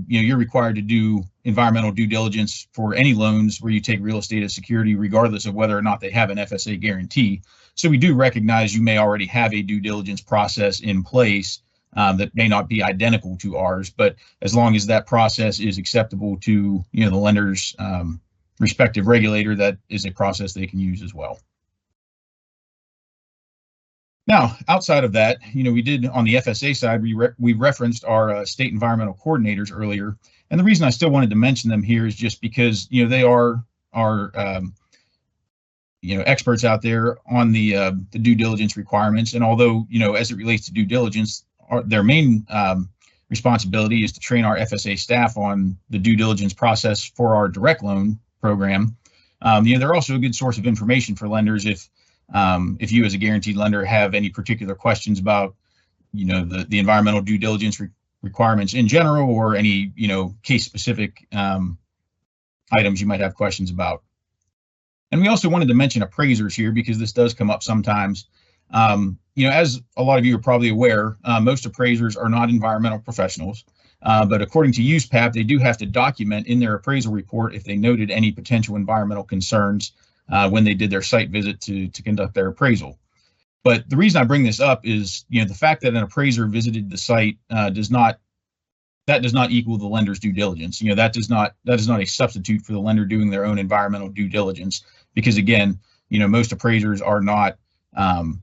you're required to do environmental due diligence for any loans where you take real estate as security, regardless of whether or not they have an FSA guarantee. So we do recognize you may already have a due diligence process in place that may not be identical to ours, but as long as that process is acceptable to the lender's respective regulator, that is a process they can use as well. Now, outside of that, we did on the FSA side, we referenced our state environmental coordinators earlier, and the reason I still wanted to mention them here is just because they are experts out there on the due diligence requirements, and although as it relates to due diligence, their main responsibility is to train our FSA staff on the due diligence process for our direct loan program. They're also a good source of information for lenders if you as a guaranteed lender have any particular questions about the environmental due diligence requirements in general, or any case specific items you might have questions about. And we also wanted to mention appraisers here because this does come up sometimes. As a lot of you are probably aware, most appraisers are not environmental professionals, but according to USPAP, they do have to document in their appraisal report if they noted any potential environmental concerns when they did their site visit to conduct their appraisal. But the reason I bring this up is, the fact that an appraiser visited the site does not equal the lender's due diligence. That is not a substitute for the lender doing their own environmental due diligence, because again, most appraisers are not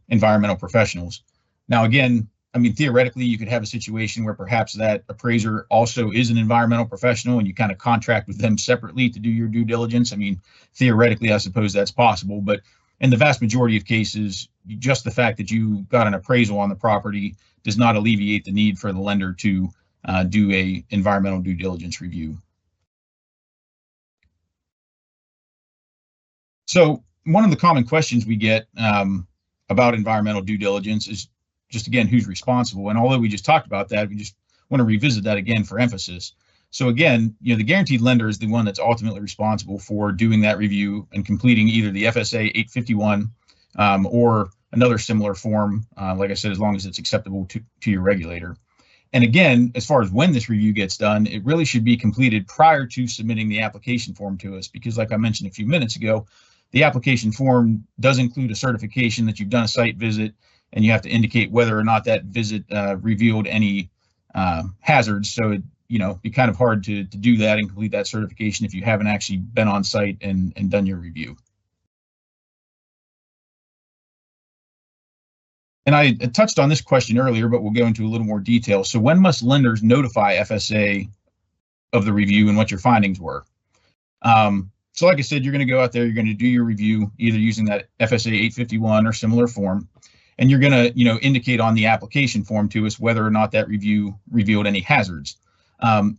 environmental professionals. Now, again, theoretically, you could have a situation where perhaps that appraiser also is an environmental professional and you kind of contract with them separately to do your due diligence. Theoretically, I suppose that's possible, but in the vast majority of cases, just the fact that you got an appraisal on the property does not alleviate the need for the lender to do a environmental due diligence review. So one of the common questions we get about environmental due diligence is just, again, who's responsible. And although we just talked about that, we just want to revisit that again for emphasis. So again, the guaranteed lender is the one that's ultimately responsible for doing that review and completing either the FSA 851 or another similar form, like I said, as long as it's acceptable to your regulator. And again, as far as when this review gets done, it really should be completed prior to submitting the application form to us, because like I mentioned a few minutes ago, the application form does include a certification that you've done a site visit, and you have to indicate whether or not that visit revealed any hazards. So it'd be kind of hard to do that and complete that certification if you haven't actually been on site and done your review. And I touched on this question earlier, but we'll go into a little more detail. So when must lenders notify FSA of the review and what your findings were? So like I said, you're going to go out there, you're going to do your review, either using that FSA 851 or similar form, and you're going to indicate on the application form to us whether or not that review revealed any hazards.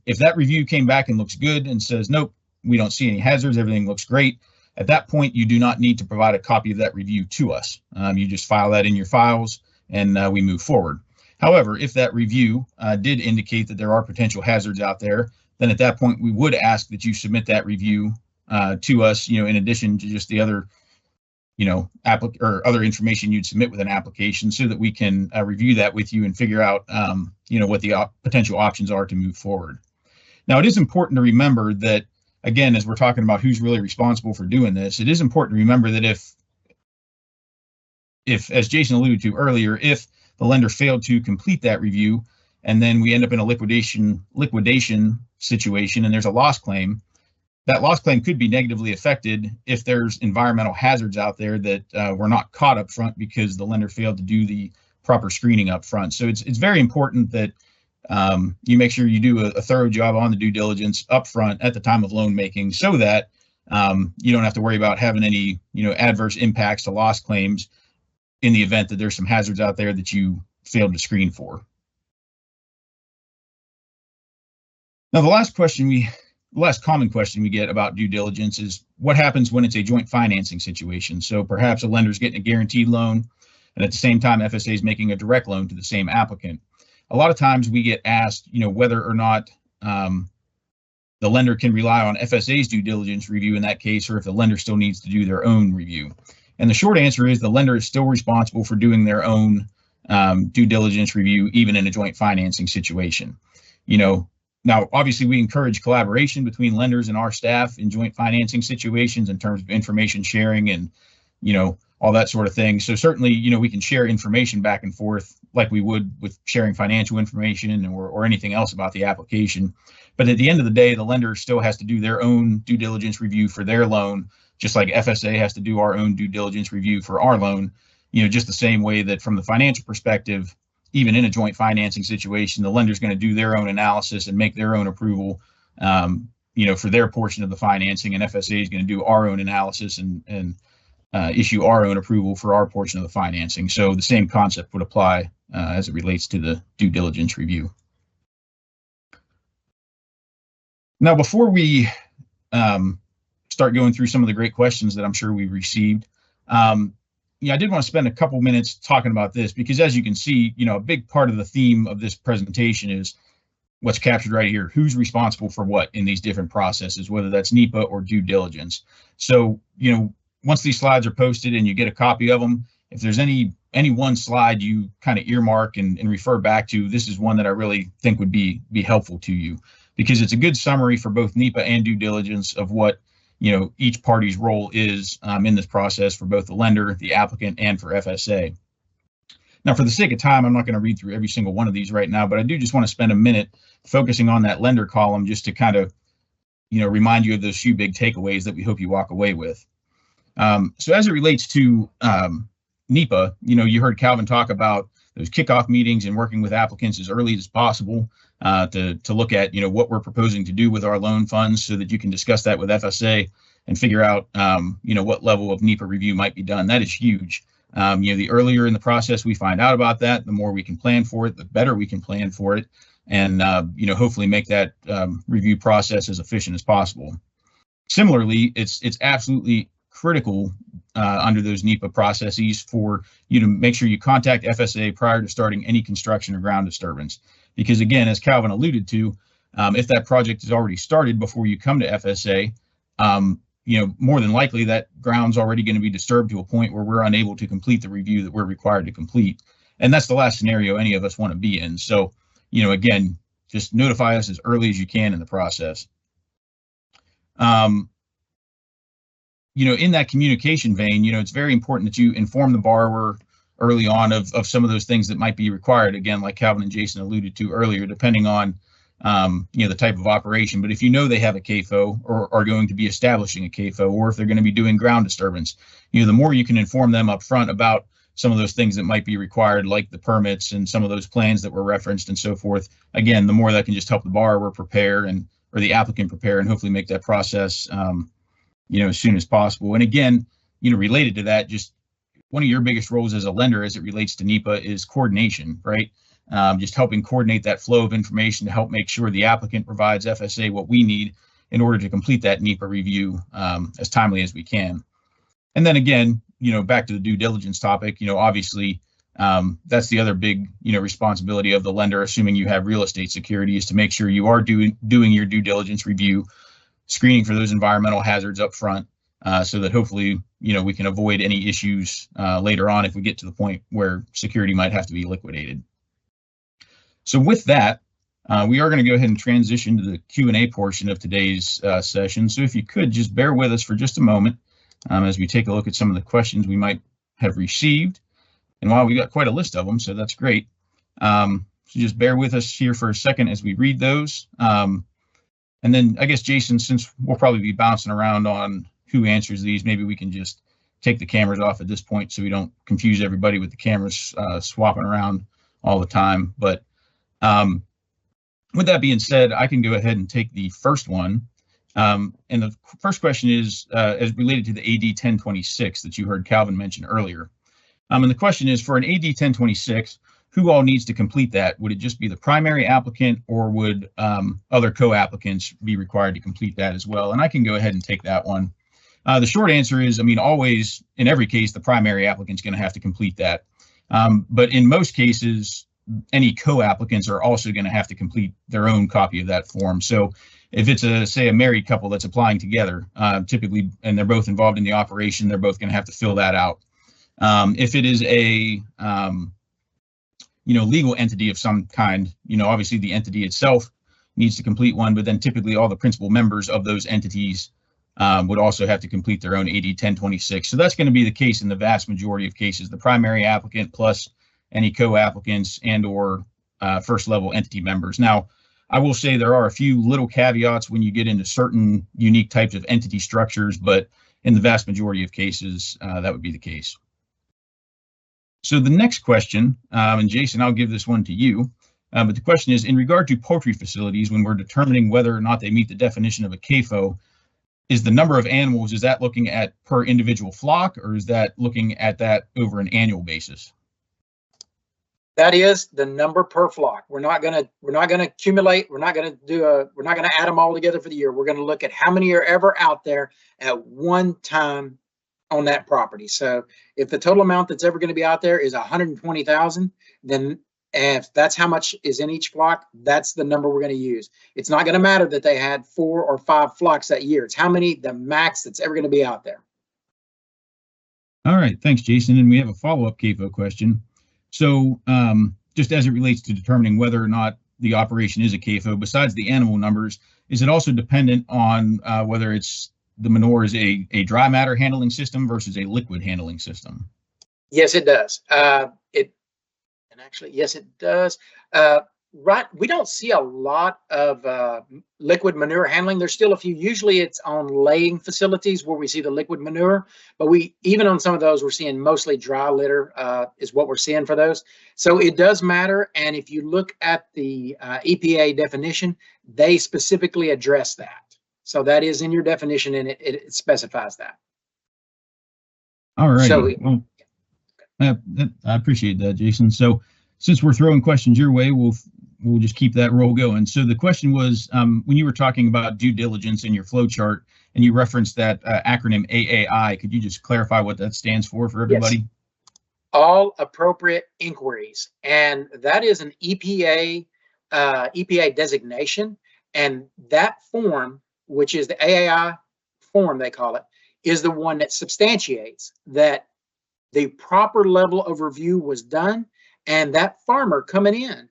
If that review came back and looks good and says, nope, we don't see any hazards, everything looks great, at that point, you do not need to provide a copy of that review to us. You just file that in your files and we move forward. However, if that review did indicate that there are potential hazards out there, then at that point, we would ask that you submit that review to us, in addition to just the other, other information you'd submit with an application, so that we can review that with you and figure out, what the potential options are to move forward. Now, it is important to remember that, again, as we're talking about who's really responsible for doing this, it is important to remember that if, as Jason alluded to earlier, if the lender failed to complete that review and then we end up in a liquidation situation and there's a loss claim, that loss claim could be negatively affected if there's environmental hazards out there that were not caught up front because the lender failed to do the proper screening up front. So it's very important that you make sure you do a thorough job on the due diligence up front at the time of loan making, so that you don't have to worry about having any adverse impacts to loss claims in the event that there's some hazards out there that you failed to screen for. Now, the last common question we get about due diligence is what happens when it's a joint financing situation. So perhaps a lender's getting a guaranteed loan, and at the same time, FSA is making a direct loan to the same applicant. A lot of times we get asked, whether or not the lender can rely on FSA's due diligence review in that case, or if the lender still needs to do their own review. And the short answer is the lender is still responsible for doing their own due diligence review, even in a joint financing situation. Now, obviously, we encourage collaboration between lenders and our staff in joint financing situations in terms of information sharing and all that sort of thing. So certainly, we can share information back and forth like we would with sharing financial information or anything else about the application. But at the end of the day, the lender still has to do their own due diligence review for their loan, just like FSA has to do our own due diligence review for our loan, just the same way that from the financial perspective, even in a joint financing situation, the lender's going to do their own analysis and make their own approval, for their portion of the financing, and FSA is going to do our own analysis and issue our own approval for our portion of the financing. So the same concept would apply as it relates to the due diligence review. Now, before we start going through some of the great questions that I'm sure we've received, I did want to spend a couple minutes talking about this because, as you can see, a big part of the theme of this presentation is what's captured right here. Who's responsible for what in these different processes, whether that's NEPA or due diligence. So, once these slides are posted and you get a copy of them, if there's any one slide you kind of earmark and refer back to, this is one that I really think would be helpful to you, because it's a good summary for both NEPA and due diligence of what each party's role is in this process for both the lender, the applicant, and for FSA. Now, for the sake of time, I'm not going to read through every single one of these right now, but I do just want to spend a minute focusing on that lender column just to kind of remind you of those few big takeaways that we hope you walk away with. So as it relates to NEPA, you heard Calvin talk about those kickoff meetings and working with applicants as early as possible to look at what we're proposing to do with our loan funds, so that you can discuss that with FSA and figure out what level of NEPA review might be done. That is huge. The earlier in the process we find out about that, the more we can plan for it, the better we can plan for it, and hopefully make that review process as efficient as possible. Similarly, it's absolutely critical under those NEPA processes for you to make sure you contact FSA prior to starting any construction or ground disturbance. Because again, as Calvin alluded to, if that project is already started before you come to FSA, more than likely that ground's already going to be disturbed to a point where we're unable to complete the review that we're required to complete. And that's the last scenario any of us want to be in. So, again, just notify us as early as you can in the process. In that communication vein, it's very important that you inform the borrower early on of some of those things that might be required. Again, like Calvin and Jason alluded to earlier, depending on the type of operation. But if they have a CAFO or are going to be establishing a CAFO, or if they're going to be doing ground disturbance, the more you can inform them up front about some of those things that might be required, like the permits and some of those plans that were referenced and so forth. Again, the more that can just help the borrower prepare or the applicant prepare and hopefully make that process as soon as possible. And again, related to that, just one of your biggest roles as a lender as it relates to NEPA is coordination, right? Just helping coordinate that flow of information to help make sure the applicant provides FSA what we need in order to complete that NEPA review as timely as we can. And then again, back to the due diligence topic, obviously that's the other big, responsibility of the lender, assuming you have real estate security, is to make sure you are doing your due diligence review, screening for those environmental hazards up front, so that hopefully, we can avoid any issues later on if we get to the point where security might have to be liquidated. So with that, we are going to go ahead and transition to the Q&A portion of today's session. So if you could just bear with us for just a moment as we take a look at some of the questions we might have received. And while we got quite a list of them, so that's great. So just bear with us here for a second as we read those. And then I guess, Jason, since we'll probably be bouncing around on who answers these, maybe we can just take the cameras off at this point so we don't confuse everybody with the cameras swapping around all the time. But with that being said, I can go ahead and take the first one. And the first question is as related to the AD 1026 that you heard Calvin mention earlier. And the question is, for an AD 1026, who all needs to complete that? Would it just be the primary applicant, or would other co-applicants be required to complete that as well? And I can go ahead and take that one. The short answer is, always, in every case, the primary applicant's going to have to complete that. But in most cases, any co-applicants are also going to have to complete their own copy of that form. So if it's say a married couple that's applying together, typically, and they're both involved in the operation, they're both going to have to fill that out. If it is a legal entity of some kind, obviously the entity itself needs to complete one, but then typically all the principal members of those entities would also have to complete their own AD 1026. So that's going to be the case in the vast majority of cases, the primary applicant plus any co-applicants and or first level entity members. Now, I will say there are a few little caveats when you get into certain unique types of entity structures, but in the vast majority of cases, that would be the case. So the next question, and Jason, I'll give this one to you, but the question is, in regard to poultry facilities, when we're determining whether or not they meet the definition of a CAFO, is the number of animals, is that looking at per individual flock, or is that looking at that over an annual basis? That is the number per flock. We're not gonna accumulate. We're not gonna add them all together for the year. We're gonna look at how many are ever out there at one time on that property. So if the total amount that's ever going to be out there is 120,000, then if that's how much is in each flock, that's the number we're going to use. It's not going to matter that they had 4 or 5 flocks that year. It's how many, the max that's ever going to be out there. All right, thanks, Jason. And we have a follow-up CAFO question. So just as it relates to determining whether or not the operation is a CAFO, besides the animal numbers, is it also dependent on whether it's the manure is a dry matter handling system versus a liquid handling system? Yes, it does. Yes, it does. Right, we don't see a lot of liquid manure handling. There's still a few. Usually it's on laying facilities where we see the liquid manure, but even on some of those, we're seeing mostly dry litter is what we're seeing for those. So it does matter. And if you look at the EPA definition, they specifically address that. So that is in your definition, and it specifies that. All right. So, well, I appreciate that, Jason. So since we're throwing questions your way, we'll just keep that roll going. So the question was, when you were talking about due diligence in your flow chart, and you referenced that acronym AAI, could you just clarify what that stands for everybody? Yes. All appropriate inquiries, and that is an EPA designation, and that form, which is the AAI form, they call it, is the one that substantiates that the proper level of review was done, and that farmer coming in,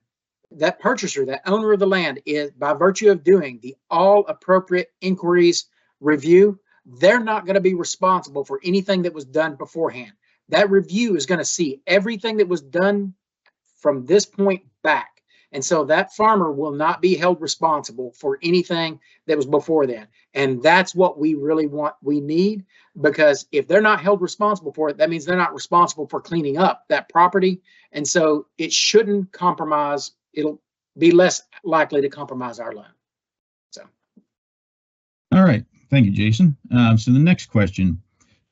that purchaser, that owner of the land, is, by virtue of doing the all appropriate inquiries review, they're not going to be responsible for anything that was done beforehand. That review is going to see everything that was done from this point back. And so that farmer will not be held responsible for anything that was before then. And that's what we really we need, because if they're not held responsible for it, that means they're not responsible for cleaning up that property. And so it shouldn't compromise. It'll be less likely to compromise our loan. So. All right. Thank you, Jason. So the next question.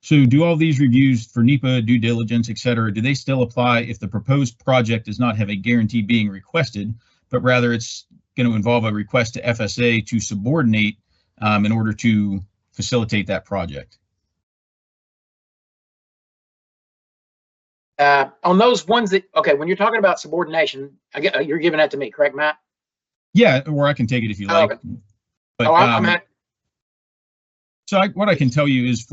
So do all these reviews for NEPA, due diligence, et cetera, do they still apply if the proposed project does not have a guarantee being requested, but rather it's going to involve a request to FSA to subordinate in order to facilitate that project? On those ones that, okay, when you're talking about subordination, you're giving that to me, correct, Matt? Yeah, or I can take it if you like. Okay. But, I'm at. So what I can tell you is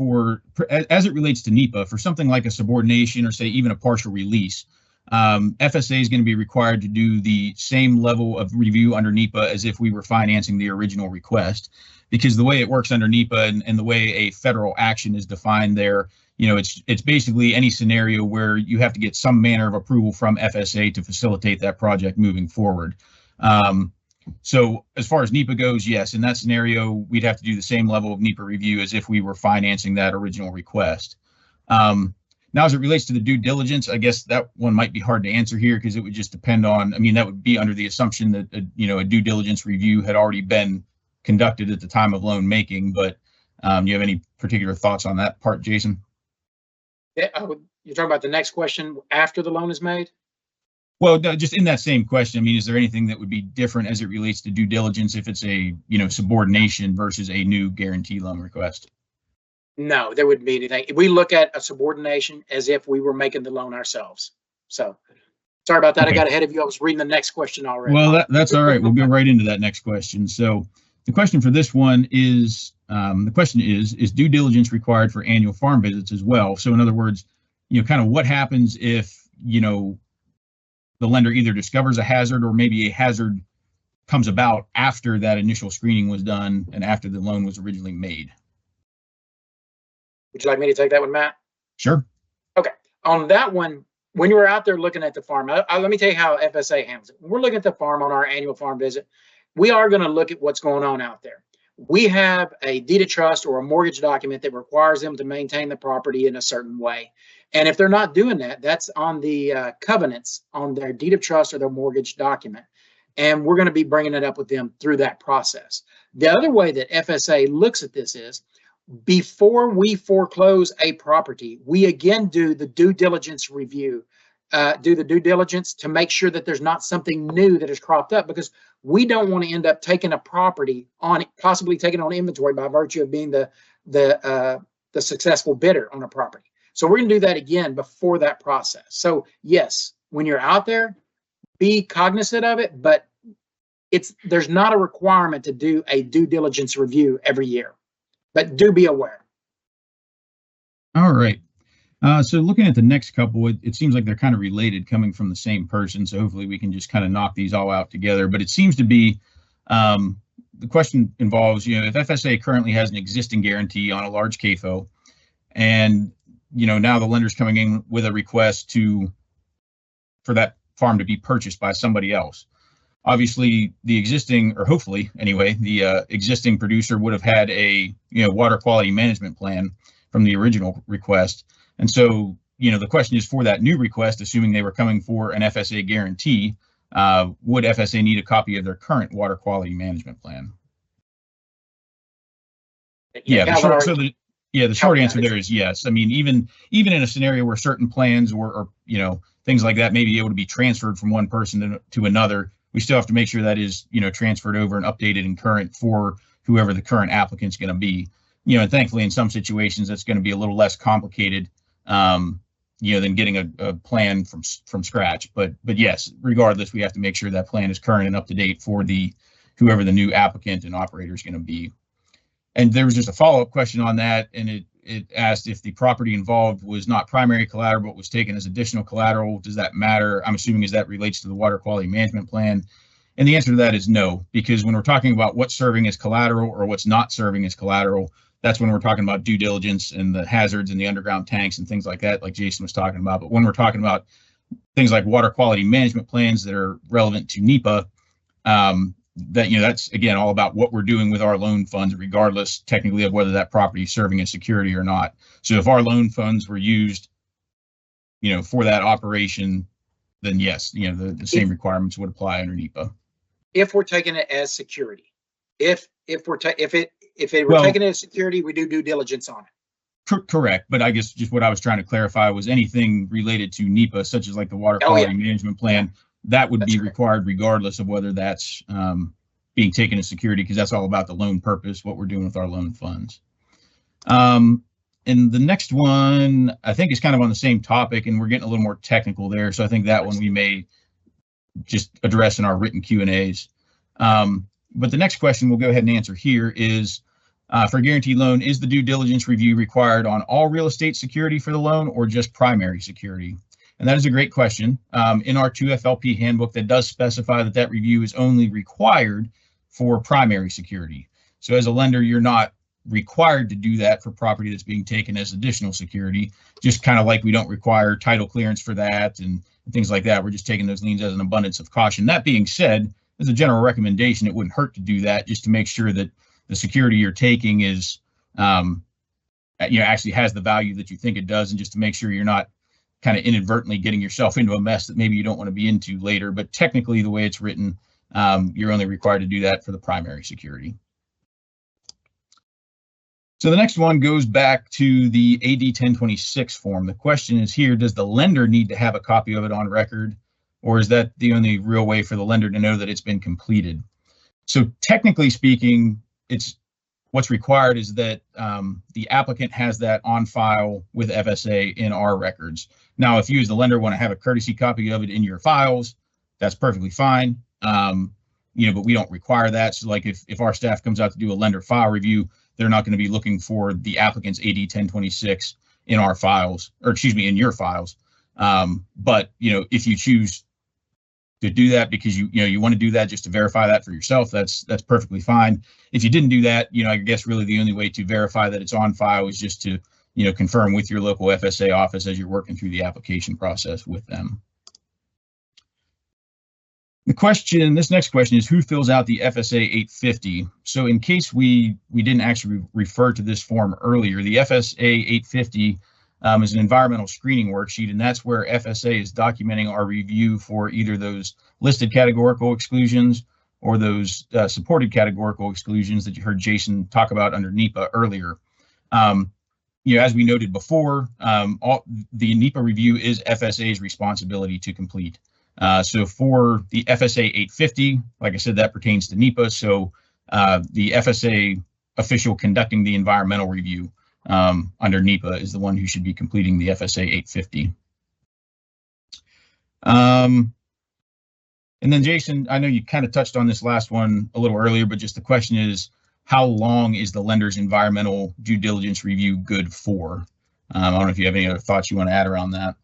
as it relates to NEPA, for something like a subordination or say even a partial release, FSA is going to be required to do the same level of review under NEPA as if we were financing the original request, because the way it works under NEPA and the way a federal action is defined there, it's basically any scenario where you have to get some manner of approval from FSA to facilitate that project moving forward. So as far as NEPA goes, yes, in that scenario, we'd have to do the same level of NEPA review as if we were financing that original request. Now, as it relates to the due diligence, I guess that one might be hard to answer here because it would just depend on, that would be under the assumption that, a due diligence review had already been conducted at the time of loan making. But do you have any particular thoughts on that part, Jason? Yeah, you're talking about the next question after the loan is made? Well, just in that same question, is there anything that would be different as it relates to due diligence if it's a, subordination versus a new guarantee loan request? No, there wouldn't be anything. We look at a subordination as if we were making the loan ourselves. So sorry about that. Okay. I got ahead of you. I was reading the next question already. Well, that's all right. We'll go right into that next question. So the question for this one is, is due diligence required for annual farm visits as well? So in other words, kind of what happens if, the lender either discovers a hazard or maybe a hazard comes about after that initial screening was done and after the loan was originally made? Would you like me to take that one, Matt? Sure. Okay. On that one, when you were out there looking at the farm, let me tell you how FSA handles it. When we're looking at the farm on our annual farm visit, we are going to look at what's going on out there. We have a deed of trust or a mortgage document that requires them to maintain the property in a certain way. And if they're not doing that, that's on the covenants on their deed of trust or their mortgage document. And we're going to be bringing it up with them through that process. The other way that FSA looks at this is, before we foreclose a property, we again do the due diligence review, do the due diligence to make sure that there's not something new that has cropped up, because we don't want to end up taking a property on, possibly taking on inventory by virtue of being the successful bidder on a property. So we're going to do that again before that process. So yes, when you're out there, be cognizant of it, but there's not a requirement to do a due diligence review every year. But do be aware. All right. So looking at the next couple, it seems like they're kind of related, coming from the same person. So hopefully we can just kind of knock these all out together. But it seems to be, the question involves, if FSA currently has an existing guarantee on a large CAFO, and now the lender's coming in with a request for that farm to be purchased by somebody else. Obviously, the existing, or hopefully anyway, the existing producer would have had a water quality management plan from the original request. And so, the question is, for that new request, assuming they were coming for an FSA guarantee, would FSA need a copy of their current water quality management plan? The short answer there is yes. I mean, even in a scenario where certain plans or things like that may be able to be transferred from one person to another, we still have to make sure that is, transferred over and updated and current for whoever the current applicant's going to be. And thankfully, in some situations, that's going to be a little less complicated, than getting a plan from scratch. But yes, regardless, we have to make sure that plan is current and up to date for whoever the new applicant and operator is going to be. And there was just a follow-up question on that, and it asked if the property involved was not primary collateral but was taken as additional collateral. Does that matter? I'm assuming as that relates to the water quality management plan. And the answer to that is no, because when we're talking about what's serving as collateral or what's not serving as collateral, that's when we're talking about due diligence and the hazards and the underground tanks and things like that, like Jason was talking about. But when we're talking about things like water quality management plans that are relevant to NEPA, that's again all about what we're doing with our loan funds, regardless technically of whether that property is serving as security or not. So if our loan funds were used, for that operation, then yes, the same requirements would apply under NEPA. If we're taking it as security, if it were taken as security, we do due diligence on it. Correct, but I guess just what I was trying to clarify was anything related to NEPA, such as like the water quality management plan. That would be required regardless of whether that's being taken as security, because that's all about the loan purpose, what we're doing with our loan funds. And the next one, I think, is kind of on the same topic, and we're getting a little more technical there. So I think that one we may just address in our written Q&As. But the next question we'll go ahead and answer here is, for a guaranteed loan, is the due diligence review required on all real estate security for the loan or just primary security? And that is a great question. In our 2FLP handbook, that does specify that review is only required for primary security. So as a lender, you're not required to do that for property that's being taken as additional security, just kind of like we don't require title clearance for that and things like that. We're just taking those liens as an abundance of caution. That being said, as a general recommendation, it wouldn't hurt to do that just to make sure that the security you're taking is, actually has the value that you think it does, and just to make sure you're not kind of inadvertently getting yourself into a mess that maybe you don't want to be into later. But technically, the way it's written, you're only required to do that for the primary security. So the next one goes back to the AD 1026 form. The question is here, does the lender need to have a copy of it on record, or is that the only real way for the lender to know that it's been completed? So technically speaking, what's required is that the applicant has that on file with FSA in our records. Now, if you as the lender want to have a courtesy copy of it in your files, that's perfectly fine. But we don't require that. So like if our staff comes out to do a lender file review, they're not going to be looking for the applicant's AD 1026 in our files, or excuse me, in your files. But if you choose to do that because you want to do that just to verify that for yourself, that's perfectly fine. If you didn't do that, I guess really the only way to verify that it's on file is just to confirm with your local FSA office as you're working through the application process with them. This next question is, who fills out the FSA 850? So in case we didn't actually refer to this form earlier, the FSA 850 is an environmental screening worksheet, and that's where FSA is documenting our review for either those listed categorical exclusions or those supported categorical exclusions that you heard Jason talk about under NEPA earlier. As we noted before, the NEPA review is FSA's responsibility to complete. So for the FSA 850, like I said, that pertains to NEPA. So the FSA official conducting the environmental review under NEPA is the one who should be completing the FSA 850. And then Jason, I know you kind of touched on this last one a little earlier, but just the question is, how long is the lender's environmental due diligence review good for? I don't know if you have any other thoughts you want to add around that.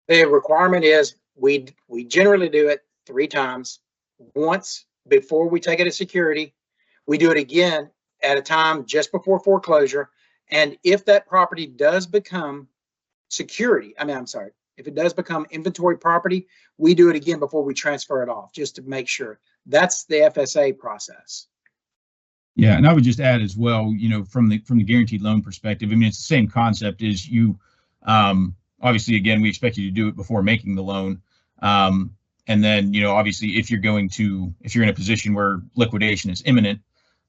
The requirement is we generally do it 3 times. Once before we take it to security, we do it again at a time just before foreclosure. And if that property does become if it does become inventory property, we do it again before we transfer it off, just to make sure. That's the FSA process. Yeah, and I would just add as well, from the guaranteed loan perspective, I mean, it's the same concept as you, obviously, again, we expect you to do it before making the loan. And then, obviously, if you're in a position where liquidation is imminent,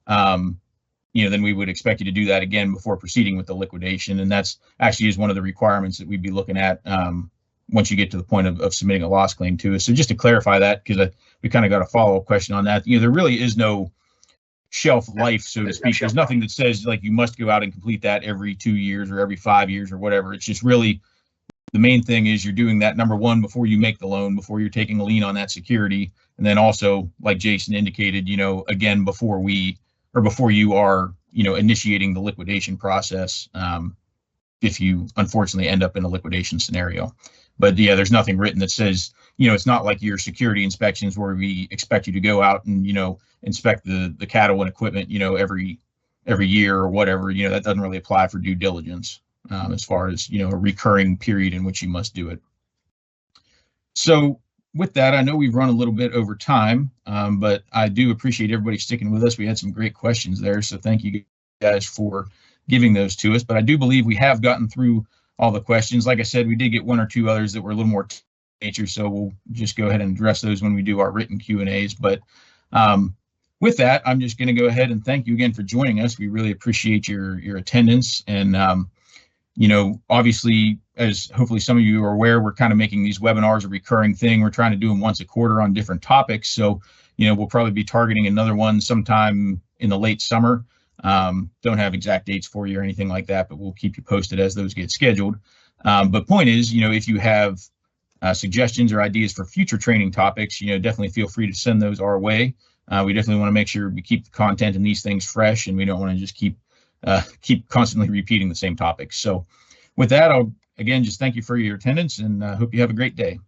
then we would expect you to do that again before proceeding with the liquidation. And that's actually is one of the requirements that we'd be looking at once you get to the point of submitting a loss claim to us. So just to clarify that, because we kind of got a follow-up question on that, there really is no shelf life, so to speak. There's nothing that says like you must go out and complete that every 2 years or every 5 years or whatever. It's just really the main thing is you're doing that, number one, before you make the loan, before you're taking a lien on that security. And then also, like Jason indicated, again, before you are, initiating the liquidation process, if you unfortunately end up in a liquidation scenario. But yeah, there's nothing written that says, it's not like your security inspections where we expect you to go out and, inspect the cattle and equipment, every year or whatever. That doesn't really apply for due diligence as far as, a recurring period in which you must do it. So with that, I know we've run a little bit over time, but I do appreciate everybody sticking with us. We had some great questions there, so thank you guys for giving those to us. But I do believe we have gotten through all the questions. Like I said, we did get 1 or 2 others that were a little more nature, so we'll just go ahead and address those when we do our written Q&As. But with that, I'm just going to go ahead and thank you again for joining us. We really appreciate your attendance. And, obviously, as hopefully some of you are aware, we're kind of making these webinars a recurring thing. We're trying to do them once a quarter on different topics. So, we'll probably be targeting another one sometime in the late summer. Don't have exact dates for you or anything like that, but we'll keep you posted as those get scheduled. But point is, if you have suggestions or ideas for future training topics, definitely feel free to send those our way. We definitely want to make sure we keep the content in these things fresh, and we don't want to just keep constantly repeating the same topics. So with that, I'll again just thank you for your attendance, and hope you have a great day.